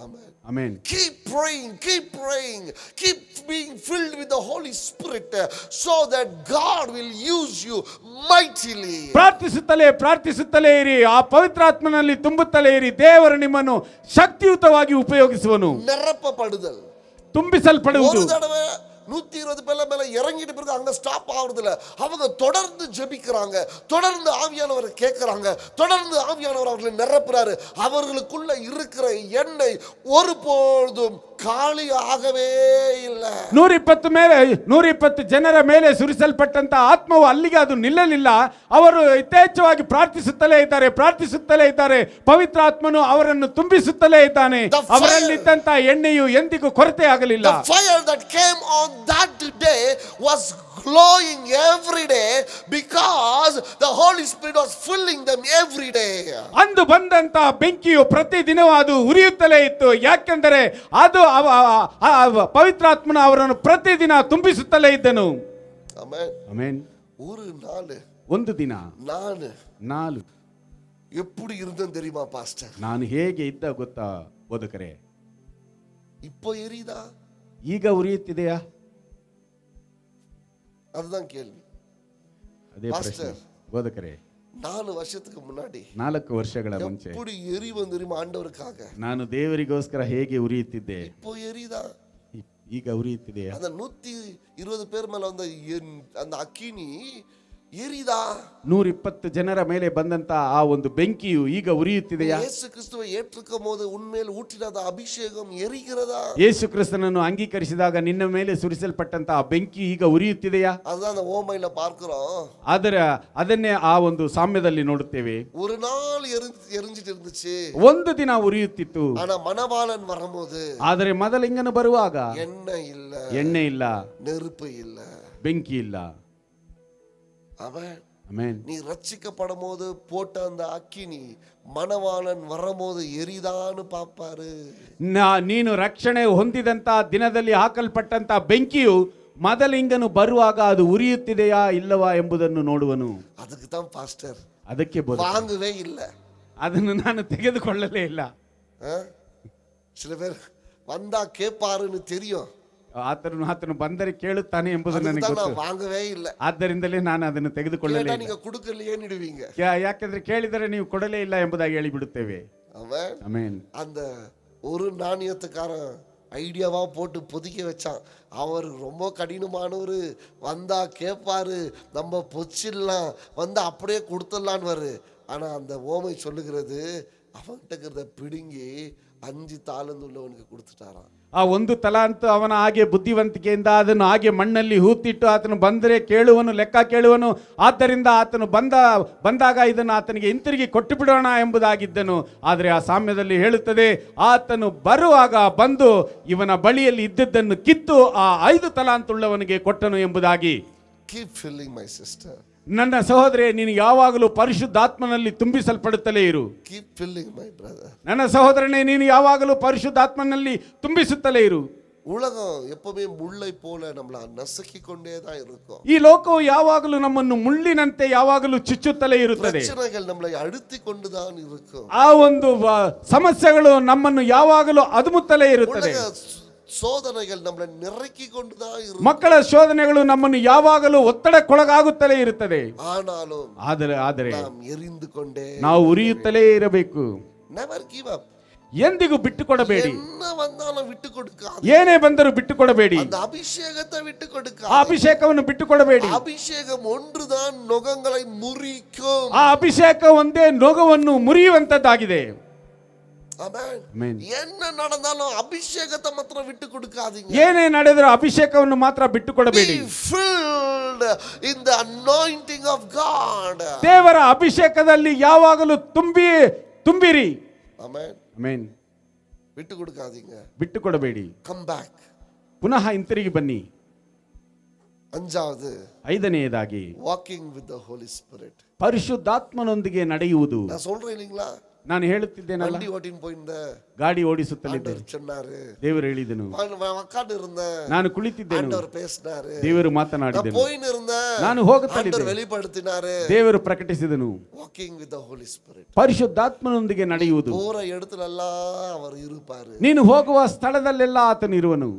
ஆமென். Amen. Keep praying, keep praying, keep being filled with the Holy Spirit so that God will use you mightily. ಪ್ರಾರ್ಥಿಸುತ್ತಲೇ ಇರಿ. ಆ ಪವಿತ್ರಾತ್ಮನಲ್ಲಿ ತುಂಬುತ್ತಲೇ ಇರಿ. ದೇವರು ನಿಮ್ಮನ್ನು ಶಕ್ತಿಯುತವಾಗಿ ಉಪಯೋಗಿಸುವನು. நிரப்பப்படுதல், ತುಂಬಿಸಲ್ಪಡುವುದು. ஒரு தடவை 120 பேர் மேல இறங்கிட்டு பிறகு அங்க ஸ்டாப் ஆகுறது இல்ல. அவங்க தொடர்ந்து ஜெபிக்கிறாங்க, தொடர்ந்து ஆவியானவரை கேட்கிறாங்க, தொடர்ந்து ஆவியானவர் அவர்களை நிரப்புறாரு. அவர்களுக்குள்ள இருக்கிற எண்ணெய் ஒருபோதும் ಖಾಲಿಯಾಗவே ಇಲ್ಲ. 120 ಜನರ ಮೇಲೆ ಸುರಿಸಲ್ಪಟ್ಟಂತ ಆತ್ಮವು ಅಲ್ಲಿಗೆ ಅದು ನಿಲ್ಲಲಿಲ್ಲ. ಅವರು ಯಥೇಚ್ಛವಾಗಿ ಪ್ರಾರ್ಥಿಸುತ್ತಲೇ ಇದ್ದಾರೆ. ಪವಿತ್ರ ಆತ್ಮನು ಅವರನ್ನು ತುಂಬಿಸುತ್ತಲೇ ಇದ್ದಾನೆ. ಅವರಲ್ಲಿದ್ದಂತ ಎಣ್ಣೆಯು ಎಂದಿಗೂ ಕೊರತೆ ಆಗಲಿಲ್ಲ. The fire that came on that day was glowing every day because the Holy Spirit was filling them every day. ಅಂದು ಬಂದಂತ ಬೆಂಕಿಯು ಪ್ರತಿದಿನವೂ ಅದು ಉರಿಯುತ್ತಲೇ ಇತ್ತು. ಯಾಕೆಂದರೆ ಅದು ಪವಿತ್ರಾತ್ಮನ ಅವರನ್ನು ಪ್ರತಿದಿನ ತುಂಬಿಸುತ್ತಲೇ ಇದ್ದನು. ಆಮೆನ್. ಒಂದು ದಿನ ನಾನು எப்படி இருந்தேன் தெரியுமா பாஸ்டர்? ನಾನು ಹೇಗೆ ಇದ್ದ ಗೊತ್ತಾ ಬೋಧಕರೇ? இப்போ எரியுதா? ಈಗ ಉರಿಯುತ್ತಿದೆಯಾ? அதுதான் கேள்வி. ಅದೇ ಪ್ರಶ್ನೆ ಬೋಧಕರೇ. 4 ವರ್ಷத்துக்கு முன்னாடி 4 ವರ್ಷಗಳ ಮುಂಚೆ எப்படி எரிவன் தெரியுமா ஆண்டவருக்காக? ನಾನು ದೇವರಿಗೋಸ್ಕರ ಹೇಗೆ ಉರಿಯುತ್ತಿದ್ದೆ. இப்போ எரியுதா? ಈಗ ಉರಿಯುತ್ತಿದೆಯಾ? அந்த 120 பேர் மேல வந்த அந்த அக்கினி எரியுதா? 120 ಜನರ ಮೇಲೆ ಬಂದಂತ ಆ ಒಂದು ಬೆಂಕಿಯು ಈಗ ಉರಿಯುತ್ತಿದೆಯಾ? ಯೇಸು ಕ್ರಿಸ್ತುவை ஏற்றுக்கும்போது உன்மேல் ஊற்றினத அபிஷேகம் எரிகிறதா? ಯೇಸು ಕ್ರಿಸ್ತನನ್ನು ಅಂಗೀಕರಿಸಿದಾಗ ನಿನ್ನ ಮೇಲೆ ಸುರಿಸಲ್ಪಟ್ಟಂತ ಆ ಬೆಂಕಿ ಈಗ ಉರಿಯುತ್ತಿದೆಯಾ? ಅதான் அந்த ஓமையில பார்க்கிறோம். ಅದನ್ನೇ ಆ ಒಂದು ಸಾಮ್ಯದಲ್ಲಿ ನೋಡುತ್ತೇವೆ. ஒரு நாள் எரிஞ்சிட்டு இருந்துச்சு, ಒಂದು ದಿನ ಉರಿಯುತ್ತಿತ್ತು. ஆனா மணவாளன் வரும்போது, ಆದರೆ ಮದಲಿಂಗನು ಬರುವಾಗ ಎಣ್ಣೆ ಇಲ್ಲ, நெருப்பு இல்ல, ಬೆಂಕಿ ಇಲ್ಲ. ஆமென். நீ ரட்சிக்கப்படும் போது போட்ட அந்த அக்கினி மணவாளன் வரும்போது எரிதான்னு பாப்பாரு. ನೀನು ರಕ್ಷಣೆ ಹೊಂದಿದಂತ ದಿನದಲ್ಲಿ ಹಾಕಲ್ಪಟ್ಟಂತ ಬೆಂಕಿಯು ಮದಲಿಂಗನು ಬರುವಾಗ ಅದು ಉರಿಯುತ್ತಿದೆಯಾ ಇಲ್ಲವಾ ಎಂಬುದನ್ನು ನೋಡುವನು. ಅದಕ್ಕೆ தான் பாஸ்டர் ಅದಕ್ಕೆ வாங்கவே ಇಲ್ಲ, ಅದನ್ನು ನಾನು ತೆಗೆದುಕೊಳ್ಳಲೇ ಇಲ್ಲ. சில பேர் வந்தா கேட்பாருன்னு தெரியும், ಆತನು ಬಂದರೆ ಕೇಳುತ್ತಾನೆ ಎಂಬುದು ನನಗೆ அதுக்கு தான் ಗೊತ್ತು. நான் வாங்கவே இல்லை. ಆದ್ದರಿಂದಲೇ ನಾನು ಅದನ್ನು ತೆಗೆದುಕೊಳ್ಳಲೇ கேட்டா ಇಲ್ಲ. நீங்க கொடுக்கல ஏன்னுடுவீங்க. ಯಾಕೆಂದ್ರೆ ಕೇಳಿದರೆ ನೀವು ಕೊಡಲೇ ಇಲ್ಲ ಎಂಬುದಾಗಿ ಹೇಳಿಬಿಡುತ್ತೇವೆ. அவன் ಆಮೆನ್. அந்த ஒரு நாணயத்துக்காரன் ஐடியாவா போட்டு பொதிக்க வச்சான். அவர் ரொம்ப கடினமானவர், வந்தா கேட்பாரு, நம்ம பொச்சிடலாம், வந்து அப்படியே கொடுத்துடலான்னு. ஆனா அந்த ஓமை சொல்லுகிறது அவன்கிட்ட இருக்கிறத பிடுங்கி 5 தாலந்து உள்ளவனுக்கு கொடுத்துட்டாராம். ಆ 1 ತಲಾಂತು ಅವನ ಹಾಗೆ ಬುದ್ಧಿವಂತಿಕೆಯಿಂದ ಅದನ್ನು ಹಾಗೆ ಮಣ್ಣಲ್ಲಿ ಹೂತಿಟ್ಟು ಆತನು ಬಂದರೆ ಕೇಳುವನು, ಲೆಕ್ಕ ಕೇಳುವನು. ಆದ್ದರಿಂದ ಆತನು ಬಂದಾಗ ಇದನ್ನು ಆತನಿಗೆ ಹಿಂತಿರುಗಿ ಕೊಟ್ಟು ಬಿಡೋಣ ಎಂಬುದಾಗಿದ್ದನು. ಆದರೆ ಆ ಸಾಮ್ಯದಲ್ಲಿ ಹೇಳುತ್ತದೆ, ಆತನು ಬರುವಾಗ ಬಂದು ಇವನ ಬಳಿಯಲ್ಲಿ ಇದ್ದದ್ದನ್ನು ಕಿತ್ತು ಆ 5 ತಲಾಂತುಳ್ಳವನಿಗೆ ಕೊಟ್ಟನು ಎಂಬುದಾಗಿ. Keep filling my sister. ನನ್ನ ಸಹೋದರಿ, ನೀನು ಯಾವಾಗಲೂ ಪರಿಶುದ್ಧಾತ್ಮನಲ್ಲಿ ತುಂಬಿಸಲ್ಪಡುತ್ತಲೇ ಇರು. Keep filling my brother. ನನ್ನ ಸಹೋದರನೇ, ನೀನು ಯಾವಾಗಲೂ ಪರಿಶುದ್ಧಾತ್ಮನಲ್ಲಿ ತುಂಬಿಸುತ್ತಲೇ ಇರು. உலகம் எப்பவுமே முள்ளை போல நம்மள நசுக்கி கொண்டே தான் இருக்கும். ಈ ಲೋಕವು ಯಾವಾಗಲೂ ನಮ್ಮನ್ನು ಮುಳ್ಳಿನಂತೆ ಯಾವಾಗಲೂ ಚುಚ್ಚುತ್ತಲೇ ಇರುತ್ತದೆ. பிரச்சனைகள் நம்மளை அழுத்தி கொண்டு தான் இருக்கும். ಆ ಒಂದು ಸಮಸ್ಯೆಗಳು ನಮ್ಮನ್ನು ಯಾವಾಗಲೂ ಅದುಮುತ್ತಲೇ ಇರುತ್ತದೆ. சோதனைகள் நம்மளை நிரக்கி கொண்டு தான் இருக்கும். ಮಕ್ಕಳ ಶೋಧನೆಗಳು ನಮ್ಮನ್ನು ಯಾವಾಗಲೂ ಒತ್ತಡಕ್ಕೊಳಗಾಗುತ್ತಲೇ ಇರುತ್ತದೆ. ஆனாலும் ಆದರೆ நாம் எரிந்து கொண்டே ನಾವು ಉರಿಯುತ್ತಲೇ ಇರಬೇಕು. never give up. ಎಂದಿಗೂ ಬಿಟ್ಟು ಕೊಡಬೇಡಿ. என்ன வந்தாலும் விட்டு கொடுக்காத. ಏನೇ ಬಂದರೂ ಬಿಟ್ಟು ಕೊಡಬೇಡಿ. அந்த ಅಭಿಷೇಕத்தை விட்டு கொடுக்காத. ಆ ಅಭಿಷೇಕವನ್ನು ಬಿಟ್ಟು ಕೊಡಬೇಡಿ. ಅಭಿಷೇಕம் ஒன்றுதான் நுகங்களை முறிக்கும். ಆ ಅಭಿಷೇಕ ಒಂದೇ ನೊಗವನ್ನು ಮುರಿಯುವಂತದ್ದಾಗಿದೆ. ಆಮೆನ್. என்ன நடந்தாலும் ಅಭಿಷೇಕத்தை ಮಾತ್ರ ಬಿಟ್ಟು கொடுக்காதீங்க. ಏನೇ ನಡೆದರೂ ಅಭಿಷೇಕವನ್ನು ಮಾತ್ರ ಬಿಟ್ಟು ಕೊಡಬೇಡಿ. Be filled in the anointing of God. ದೇವರ ಅಭಿಷೇಕದಲ್ಲಿ ಯಾವಾಗಲೂ ತುಂಬಿರಿ. ಆಮೆನ್. ಆಮೆನ್. ಬಿಟ್ಟು கொடுக்காதீங்க. ಬಿಟ್ಟು ಕೊಡಬೇಡಿ. Come back. ಪುನಃ ಹಿಂತಿರುಗಿ ಬನ್ನಿ. 5ನೇದಾಗಿ ಐದನೆಯದಾಗಿ walking with the Holy Spirit. ಪರಿಶುದ್ಧಾತ್ಮನೊಂದಿಗೆ ನಡೆಯುವುದು. நான் சொல்றேன் இல்லீங்களா? ನಾನು ಹೇಳುತ್ತಿದ್ದೇನಲ್ಲ, வண்டி ஓட்டின்னு போயிருந்தேன், ಗಾಡಿ ಓಡಿಸುತ್ತಲಿದ್ದೆ. ஆண்டவர் சொன்னாரு, ದೇವರು ಹೇಳಿದನು. உட்கார்ந்து இருந்தேன், ನಾನು ಕುಳಿತಿದ್ದೆನು, ஆண்டவர் பேசினாரு. ದೇವರು நான் ಮಾತನಾಡಿದನು. போயின்னு இருந்தேன், ನಾನು ಹೋಗುತ್ತಲಿದ್ದೆ, ஆண்டவர் வெளிப்படுத்தினாரு. ದೇವರು ಪ್ರಕಟಿಸಿದನು. walking with the Holy Spirit. ಪರಿಶುದ್ಧಾತ್ಮನೊಂದಿಗೆ ನಡೆಯುವುದು. போற இடத்துலலாம் அவர் இருப்பாரு. ನೀನು ಹೋಗುವ ಸ್ಥಳದಲ್ಲೆಲ್ಲ ಆತನು ಇರುವನು.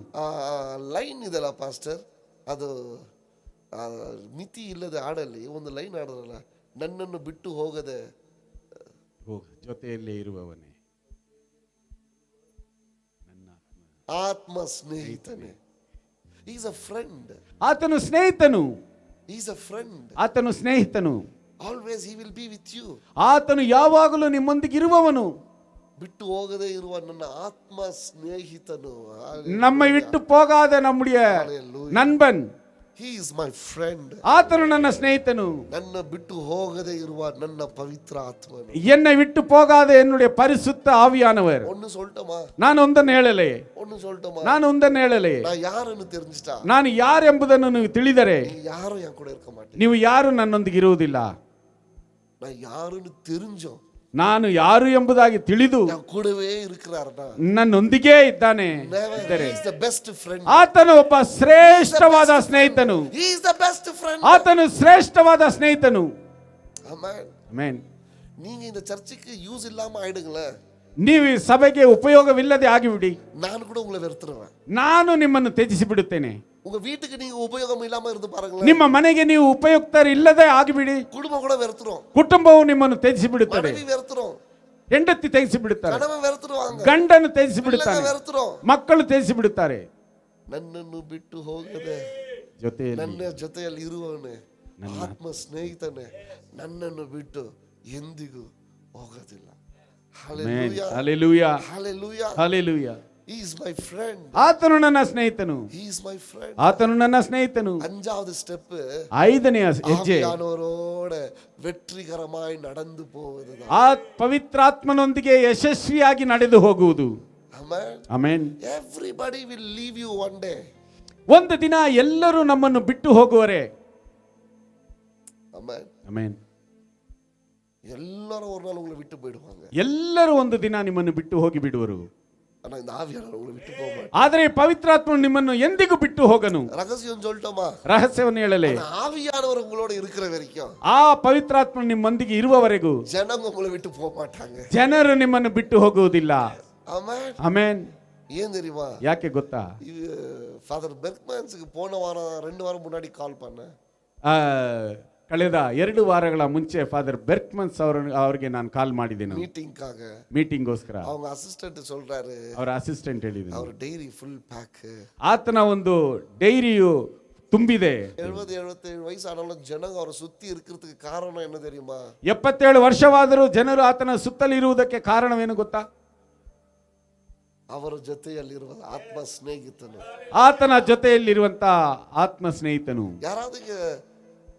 ಲೈನ್ ಇದೆಲ್ಲ ಪಾಸ್ಟರ್, ಅದು ಮಿತಿ ಇಲ್ಲದೆ ಆಡಲಿ ಒಂದು ಲೈನ್ ಆಡೋದಲ್ಲ, ನನ್ನನ್ನು ಬಿಟ್ಟು ಹೋಗದೆ ಜೊತೆಯಲ್ಲೇ ಇರುವವನೇ ನನ್ನ ಆತ್ಮ ಸ್ನೇಹಿತನೇ. Is a friend. ಆತನು ಸ್ನೇಹಿತನು. Is a friend. ಆತನು ಸ್ನೇಹಿತನು. Always he will be with you. ಆತನು ಯಾವಾಗಲೂ ನಿಮ್ಮೊಂದಿಗೆ ಇರುವವನು. ಬಿಟ್ಟು ಹೋಗದೆ ಇರುವ ನನ್ನ ಆತ್ಮ ಸ್ನೇಹಿತನು. நம்மை விட்டு போகாத நம்முடைய நண்பன். He is my friend. ಆತನು ನನ್ನ ಸ್ನೇಹಿತನು. ನನ್ನ ಬಿಟ್ಟು ಹೋಗದೆ ಇರುವ ನನ್ನ ಪವಿತ್ರ ಆತ್ಮನು. என்னை விட்டு போகாத என்னுடைய பரிசுத்த ஆவியானவர். ஒன்னு சொல்லட்டுமா? ನಾನು ಒಂದನ್ನು ಹೇಳಲೇ? ஒன்னு சொல்லட்டுமா? ನಾನು ಒಂದನ್ನು ಹೇಳಲೇ? ನಾನು ಯಾರನ್ನು ತಿಳಿಸಿಟಾ? ನಾನು ಯಾರು ಎಂಬುದನ್ನು ನೀವು ತಿಳಿದರೆ ಯಾರು ಎನ್ ಕೂಡ ಇರಕ ಮಾಟೆ. ನೀವು ಯಾರು ನನ್ನೊಂದಿಗೆ ಇರುವುದಿಲ್ಲ. ನಾನು ಯಾರನ್ನು ತಿಳಿಂಜೋ, ನಾನು ಯಾರು ಎಂಬುದಾಗಿ ತಿಳಿದು ಕೂಡವೇ ಇರುಕ್கிறார்னா, ನನ್ನೊಂದಿಗೆ ಇದ್ದಾನೆ. He is the best friend. ಆತನು ಒಬ್ಬ ಶ್ರೇಷ್ಠವಾದ ಸ್ನೇಹಿತನು. He is the best friend. ಆತನು ಶ್ರೇಷ್ಠವಾದ ಸ್ನೇಹಿತನು. ಆಮೆನ್. ಆಮೆನ್. நீங்க இந்த சர்ச்சுக்கு யூஸ் இல்லாம ஆயிடுங்களே, ನೀವು ಈ ಸಭೆಗೆ ಉಪಯೋಗವಿಲ್ಲದೆ ಆಗಿಬಿಡಿ, ನಾನು ಕೂಡ உங்களை வெறுத்துறேன். ನಾನು ನಿಮ್ಮನ್ನು ತ್ಯಜಿಸಿ ಬಿಡುತ್ತೇನೆ. உங்க வீட்டுக்கு நீங்க உபயோகம் இல்லாம இருந்து பாருங்களேன். ನಿಮ್ಮ ಮನೆಗೆ ನೀವು ಉಪಯುಕ್ತರಿಲ್ಲದೆ ಆಗಿಬಿಡಿ, குடும்பம் கூட வெறுத்துறோம். ಕುಟುಂಬವು ನಿಮ್ಮನ್ನು ತ್ಯಜಿಸಿ ಬಿಡುತ್ತದೆ. மனைவி வெறுத்துறோம், ಹೆಂಡತಿ ತ್ಯಜಿಸಿ ಬಿಡುತ್ತಾರೆ, கணவன் வெறுத்துருவாங்க, ಗಂಡನು ತ್ಯಜಿಸಿ ಬಿಡುತ್ತಾನೆ, வெறுத்துறோம், ಮಕ್ಕಳು ತ್ಯಜಿಸಿ ಬಿಡುತ್ತಾರೆ. ನನ್ನನ್ನು ಬಿಟ್ಟು ಹೋಗದೆ ನನ್ನ ಜೊತೆಯಲ್ಲಿ ಇರುವವನೇ ಆತ್ಮ ಸ್ನೇಹಿತನೇ ನನ್ನನ್ನು ಬಿಟ್ಟು ಎಂದಿಗೂ ಹೋಗೋದಿಲ್ಲ. Hallelujah, hallelujah, hallelujah, hallelujah. He is my friend. ಆತನು ನನ್ನ ಸ್ನೇಹಿತನು. He is my friend. ಆತನು ನನ್ನ ಸ್ನೇಹಿತನು. 5வது ಸ್ಟೆಪ್, 5ನೇ ಹೆಜ್ಜೆ, ಆವಿಯಾನವರೋಡ வெற்றிகரமாய் நடந்து போவதுதான். ಆ ಪವಿತ್ರಾತ್ಮನೊಂದಿಗೆ ಯಶಸ್ವಿಯಾಗಿ ನಡೆದು ಹೋಗುವುದು. Amen. Amen. Everybody will leave you one day. ಒಂದು ದಿನ ಎಲ್ಲರೂ ನಮ್ಮನ್ನು ಬಿಟ್ಟು ಹೋಗುವರೆ. ಆಮೆನ್. ಆಮೆನ್. ಎಲ್ಲರೂ ஒரு நாள் உங்களை விட்டு போயிடுவாங்க. ಎಲ್ಲರೂ ಒಂದು ದಿನ ನಿಮ್ಮನ್ನು ಬಿಟ್ಟು ಹೋಗಿ ಬಿಡುವರು. ஆனா இந்த ஆவியானவர் உங்களை விட்டு போக மாட்டார். ಆದರೆ ಪವಿತ್ರಾತ್ಮನು ನಿಮ್ಮನ್ನು ಎಂದಿಗೂ ಬಿಟ್ಟು ಹೋಗನು. ரகசியம் சொல்லட்டுமா? ರಹಸ್ಯವನ್ನು ಹೇಳಲೇ? ஆவியானவர் உங்களோட இருக்கிற வரைக்கும், ಆ ಪವಿತ್ರಾತ್ಮನು ನಿಮ್ಮೊಂದಿಗೆ ಇರುವವರೆಗೂ ಜನங்க உங்களை விட்டு போக மாட்டாங்க. ಜನರು ನಿಮ್ಮನ್ನು ಬಿಟ್ಟು ಹೋಗುವುದಿಲ್ಲ. ಆಮೆನ್. ಆಮೆನ್. ஏன் தெரியுமா? ಯಾಕೆ ಗೊತ್ತಾ? ஃபாதர் பெர்க்மன்ஸுக்கு போன வாரம் 2 வாரம் முன்னாடி கால் பண்ணேன். ಆ, ಕಳೆದ 2 ವಾರಗಳ ಮುಂಚೆ ಫಾದರ್ ಬೆರ್ಕ್ಮನ್ಸ್ ಅವರಿಗೆ ನಾನು ಕಾಲ್ ಮಾಡಿದ್ದೇನೆ ಮೀಟಿಂಗ್ಗೋಸ್ಕರ. அவங்க ಅಸಿಸ್ಟೆಂಟ್ சொல்றாரு, ಅವರ ಅಸಿಸ್ಟೆಂಟ್ ಹೇಳಿದ್ರು, ಅವರ ಡೈರಿ ಫುಲ್ ಪ್ಯಾಕ್, ಆತನ ಒಂದು ಡೈರಿಯು ತುಂಬಿದೆ. 70-77 ವಯಸ್ಸಾனாலும் ಜನங்க ಅವರ ಸುತ್ತಿ இருக்கிறதுக்கு ಕಾರಣ ಏನು தெரியுமா? 77 ವರ್ಷವಾದರೂ ಜನರು ಆತನ ಸುತ್ತಲಿರುವುದಕ್ಕೆ ಕಾರಣವೇನು ಗೊತ್ತಾ? ಅವರ ಜೊತೆಯಲ್ಲಿರುವ ಆತ್ಮ ಸ್ನೇಹಿತನು, ಆತನ ಜೊತೆಯಲ್ಲಿರುವಂತ ಆತ್ಮ ಸ್ನೇಹಿತನು. ಯಾರಾದ್ರೂ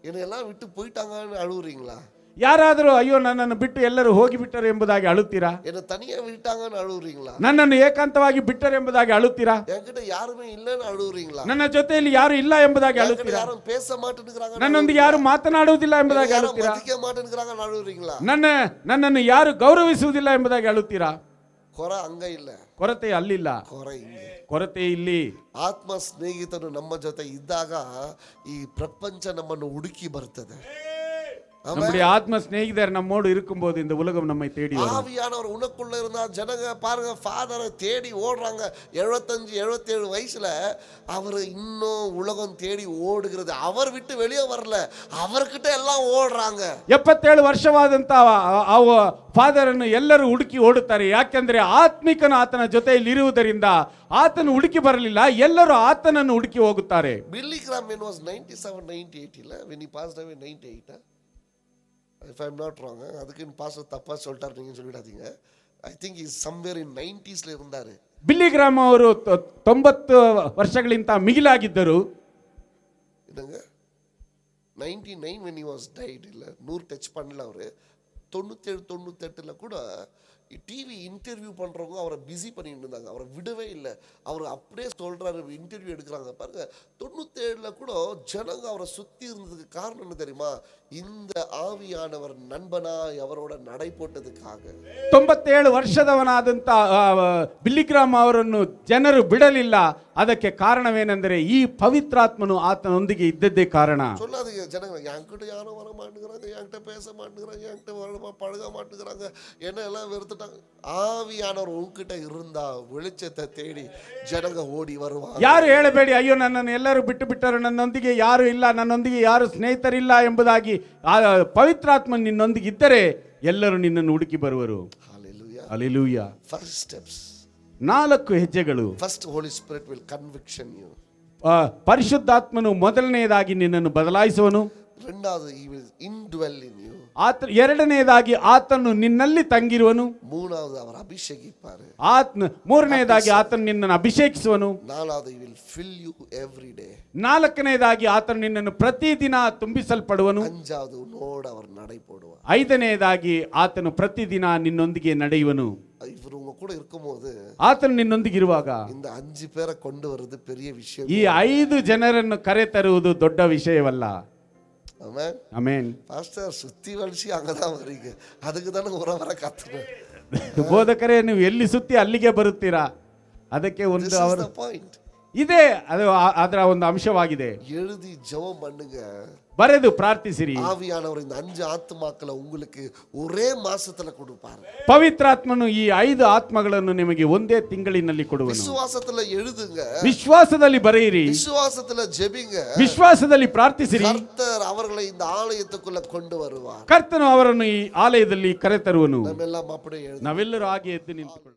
என்னையெல்லாம் விட்டு போயிட்டாங்கன்னு அழுவுறீங்களா? ಯಾರಾದರೂ ಅಯ್ಯೋ ನನ್ನನ್ನು ಬಿಟ್ಟು ಎಲ್ಲರೂ ಹೋಗಿಬಿಟ್ಟರು ಎಂಬುದಾಗಿ ಅಳುತ್ತೀರಾ? என்ன தனியா விட்டாங்கன்னு அழுவுறீங்களா? ನನ್ನನ್ನು ಏಕಾಂತವಾಗಿ ಬಿಟ್ಟರು ಎಂಬುದಾಗಿ ಅಳುತ್ತೀರಾ? என்கிட்ட ಯಾರುமே இல்லன்னு அழுவுறீங்களா? ನನ್ನ ಜೊತೆಯಲ್ಲಿ ಯಾರು ಇಲ್ಲ ಎಂಬುದಾಗಿ ಅಳುತ್ತೀರಾ? ಯಾರು பேச ಮಾಟೇಂದ್ರಾங்க, ನನ್ನೊಂದಿಗೆ ಯಾರು ಮಾತನಾಡುವುದಿಲ್ಲ ಎಂಬುದಾಗಿ ಅಳುತ್ತೀರಾ? ಮತಿಕೆ ಮಾಟೇಂದ್ರಾங்க ಅಳುವುறீங்களா? ನನ್ನನ್ನು ಯಾರು ಗೌರವಿಸುವುದಿಲ್ಲ ಎಂಬುದಾಗಿ ಅಳುತ್ತೀರಾ? ಕೊರ ಅಂಗ ಇಲ್ಲ, ಕೊರತೆ ಅಲ್ಲಿಲ್ಲ, ಕೊರತೆ ಇಲ್ಲಿ. ಆತ್ಮ ಸ್ನೇಹಿತನು ನಮ್ಮ ಜೊತೆ ಇದ್ದಾಗ ಈ ಪ್ರಪಂಚ ನಮ್ಮನ್ನು ಹುಡುಕಿ ಬರ್ತದೆ. நம்முடைய ஆத்ம ஸ்நேகிதர் நம்மோடு இருக்கும்போது இந்த உலகம் நம்மை தேடி வரும். ஆவியானவர் உனக்குள்ள இருந்தா ஜனங்க பாருங்க, ஃபாதரை தேடி ஓடுறாங்க. 75-77 வயசுல அவர் இன்னும் உலகம் தேடி ஓடுகிறது. அவர் விட்டு வெளியே வரல, அவர்கிட்ட எல்லாம் ಓಡ್றாங்க. 77 ವರ್ಷವಾದಂತ ಫಾದರ್ ಅನ್ನು ಎಲ್ಲರೂ ಹುಡುಕಿ ಓಡುತ್ತಾರೆ. ಯಾಕೆಂದ್ರೆ ಆತ್ಮಿಕನು ಆತನ ಜೊತೆಯಲ್ಲಿ ಇರುವುದರಿಂದ ಆತನು ಹುಡುಕಿ ಬರಲಿಲ್ಲ, ಎಲ್ಲರೂ ಆತನನ್ನು ಹುಡುಕಿ ಹೋಗುತ್ತಾರೆ. ಬಿಲ್ಲಿ ಗ್ರಾಮ್ was 97-98 ಇಲ್ಲ, when he passed away 98. if I'm not wrong, அதுக்கு பாஸ்டர் தப்பா சொல்லிட்டாரு நீங்க சொல்லிடாதீங்க. I think he's somewhere in 90sல இருந்தாரு. ಬಿಲ್ಲಿ ಗ್ರಾಮ್ ಅವರು 90 ವರ್ಷಗಳಿಂದ ಮಿಗಿಲಾಗಿದ್ದರು. என்னங்க 99 when he was died இல்ல, 100 டச் பண்ணல அவரு. 97-98ல கூட டிவி இன்டர்வியூ பண்றவங்க அவரை பிஸி பண்ணிட்டு இருந்தாங்க, அவரை விடவே இல்லை. அவர் அப்படியே சொல்றாரு, இன்டர்வியூ எடுக்கிறாங்க பாருங்க. 97ல கூட ஜனங்க அவரை சுத்தி இருந்ததுக்கு காரணம் என்ன தெரியுமா? இந்த ஆவியானவர் நண்பனாய் அவரோட நடை போட்டதுக்காக. 97 ವರ್ಷದವನಾದಂತ ಬಿಲ್ಲಿಗ್ರಾಮ್ ಅವರನ್ನು ಜನರು ಬಿಡಲಿಲ್ಲ. ಅದಕ್ಕೆ ಕಾರಣವೇನೆಂದರೆ ಈ ಪವಿತ್ರಾತ್ಮನು ಆತನೊಂದಿಗೆ ಇದ್ದದ್ದೇ ಕಾರಣ. சொல்லாதீங்க ஜனங்க, என்கிட்ட யாரும் வர மாட்டேங்கிறாங்க, என்கிட்ட பேச மாட்டேங்கிறாங்க, என்கிட்ட பழக மாட்டேங்கிறாங்க, என்ன எல்லாம் வெறுத்துட்டாங்க. ஆவியானவர் உன்கிட்ட இருந்தா வெளிச்சத்தை தேடி ஜனங்க ஓடி வருவாங்க. ಯಾರು ಹೇಳಬೇಡಿ, ಅಯ್ಯೋ ನನ್ನನ್ನು ಎಲ್ಲರೂ ಬಿಟ್ಟು ಬಿಟ್ಟರು, ನನ್ನೊಂದಿಗೆ ಯಾರು ಇಲ್ಲ, ನನ್ನೊಂದಿಗೆ ಯಾರು ಸ್ನೇಹಿತರಿಲ್ಲ ಎಂಬುದಾಗಿ. ಪವಿತ್ರಾತ್ಮ ನಿನ್ನೊಂದಿಗೆ ಇದ್ದರೆ ಎಲ್ಲರೂ ನಿನ್ನನ್ನು ಹುಡುಕಿ ಬರುವರು. ಹಲ್ಲೆಲೂಯಾ. ಫಸ್ಟ್ ಸ್ಟೆಪ್ಸ್, 4 ಹೆಜ್ಜೆಗಳು. First holy spirit will conviction you. ಪರಿಶುದ್ಧಾತ್ಮನು ಮೊದಲನೆಯದಾಗಿ ನಿನ್ನನ್ನು ಬದಲಾಯಿಸುವನು. రెండవది he will indwell in you. ಎರಡನೆಯದಾಗಿ ಆತನು ನಿನ್ನಲ್ಲಿ ತಂಗಿರುವನು. ಮೂರನೇದು ಅವರು ಅಭಿಷೇಕಿಪಾರೆ. ಮೂರನೆಯದಾಗಿ ಆತನು ನಿನ್ನನ್ನು ಅಭಿಷೇಕಿಸುವನು. ನಾಲ್ಕನೇದು he will fill you every day. ನಾಲ್ಕನೆಯದಾಗಿ ಆತನು ನಿನ್ನನ್ನು ಪ್ರತಿದಿನ ತುಂಬಿಸಲ್ಪಡುವನು. ಅಂಜಾவது ನೋಡ ಅವರು நடை போடுவா. ಐದನೆಯದಾಗಿ ಆತನು ಪ್ರತಿದಿನ ನಿನ್ನೊಂದಿಗೆ ನಡೆಯುವನು. ಇವರು ಉங்க ಕೂಡ இருக்கும்போது, ಆತನು ನಿನ್ನೊಂದಿಗೆ ಇರುವಾಗ இந்த 5 பேரை கொண்டு வரது பெரிய விஷயம். ಈ 5 ಜನರನ್ನು ಕರೆ ತರುವುದು ದೊಡ್ಡ ವಿಷಯವಲ್ಲ. Amen amen. ಪಾಸ್ಟರ್ ಸುತ್ತಿ ವಳಿಸಿ ಅங்கதான் வரீங்க, ಅದಕ್ಕೆ தான ವರ ಕತ್ತನೆ. ಬೋಧಕರೇ, ನೀವು ಎಲ್ಲಿ ಸುತ್ತಿ ಅಲ್ಲಿಗೆ ಬರುತ್ತೀರಾ? ಅದಕ್ಕೆ ಒಂದು ಅವರ ಪಾಯಿಂಟ್ ಇದೆ, ಅದು ಅದರ ಒಂದು ಅಂಶವಾಗಿದೆ. எழுதி ஜெபம் பண்ணுங்க, ಬರೆದು ಪ್ರಾರ್ಥಿಸಿರಿ. ஆவியானவர் இந்த 5 ஆத்துமாக்களை உங்களுக்கு ஒரே மாசத்துல கொடுப்பார். ಪವಿತ್ರಾತ್ಮನು ಈ 5 ಆತ್ಮಗಳನ್ನು ನಿಮಗೆ ಒಂದೇ ತಿಂಗಳಿನಲ್ಲಿ ಕೊಡುವನು. ವಿಶ್ವಾಸದಲ್ಲಿ எழுதுங்க, ವಿಶ್ವಾಸದಲ್ಲಿ ಬರೆಯಿರಿ, ವಿಶ್ವಾಸದಲ್ಲಿ ಜೆಬಿಂಗ, ವಿಶ್ವಾಸದಲ್ಲಿ ಪ್ರಾರ್ಥಿಸಿರಿ. ಕರ್ತರ್ ಅವர்களை இந்த ஆலயத்துக்குள்ள கொண்டு வருவார். ಕರ್ತನು ಅವರನ್ನು ಈ ಆಲಯದಲ್ಲಿ ಕರೆತರುವನು. ನಾವೆಲ್ಲ அப்படியே ನಾವೆಲ್ಲರೂ ಹಾಗೆ ಎದ್ದು ನಿಂತುಕೊಳ್ಳೋಣ.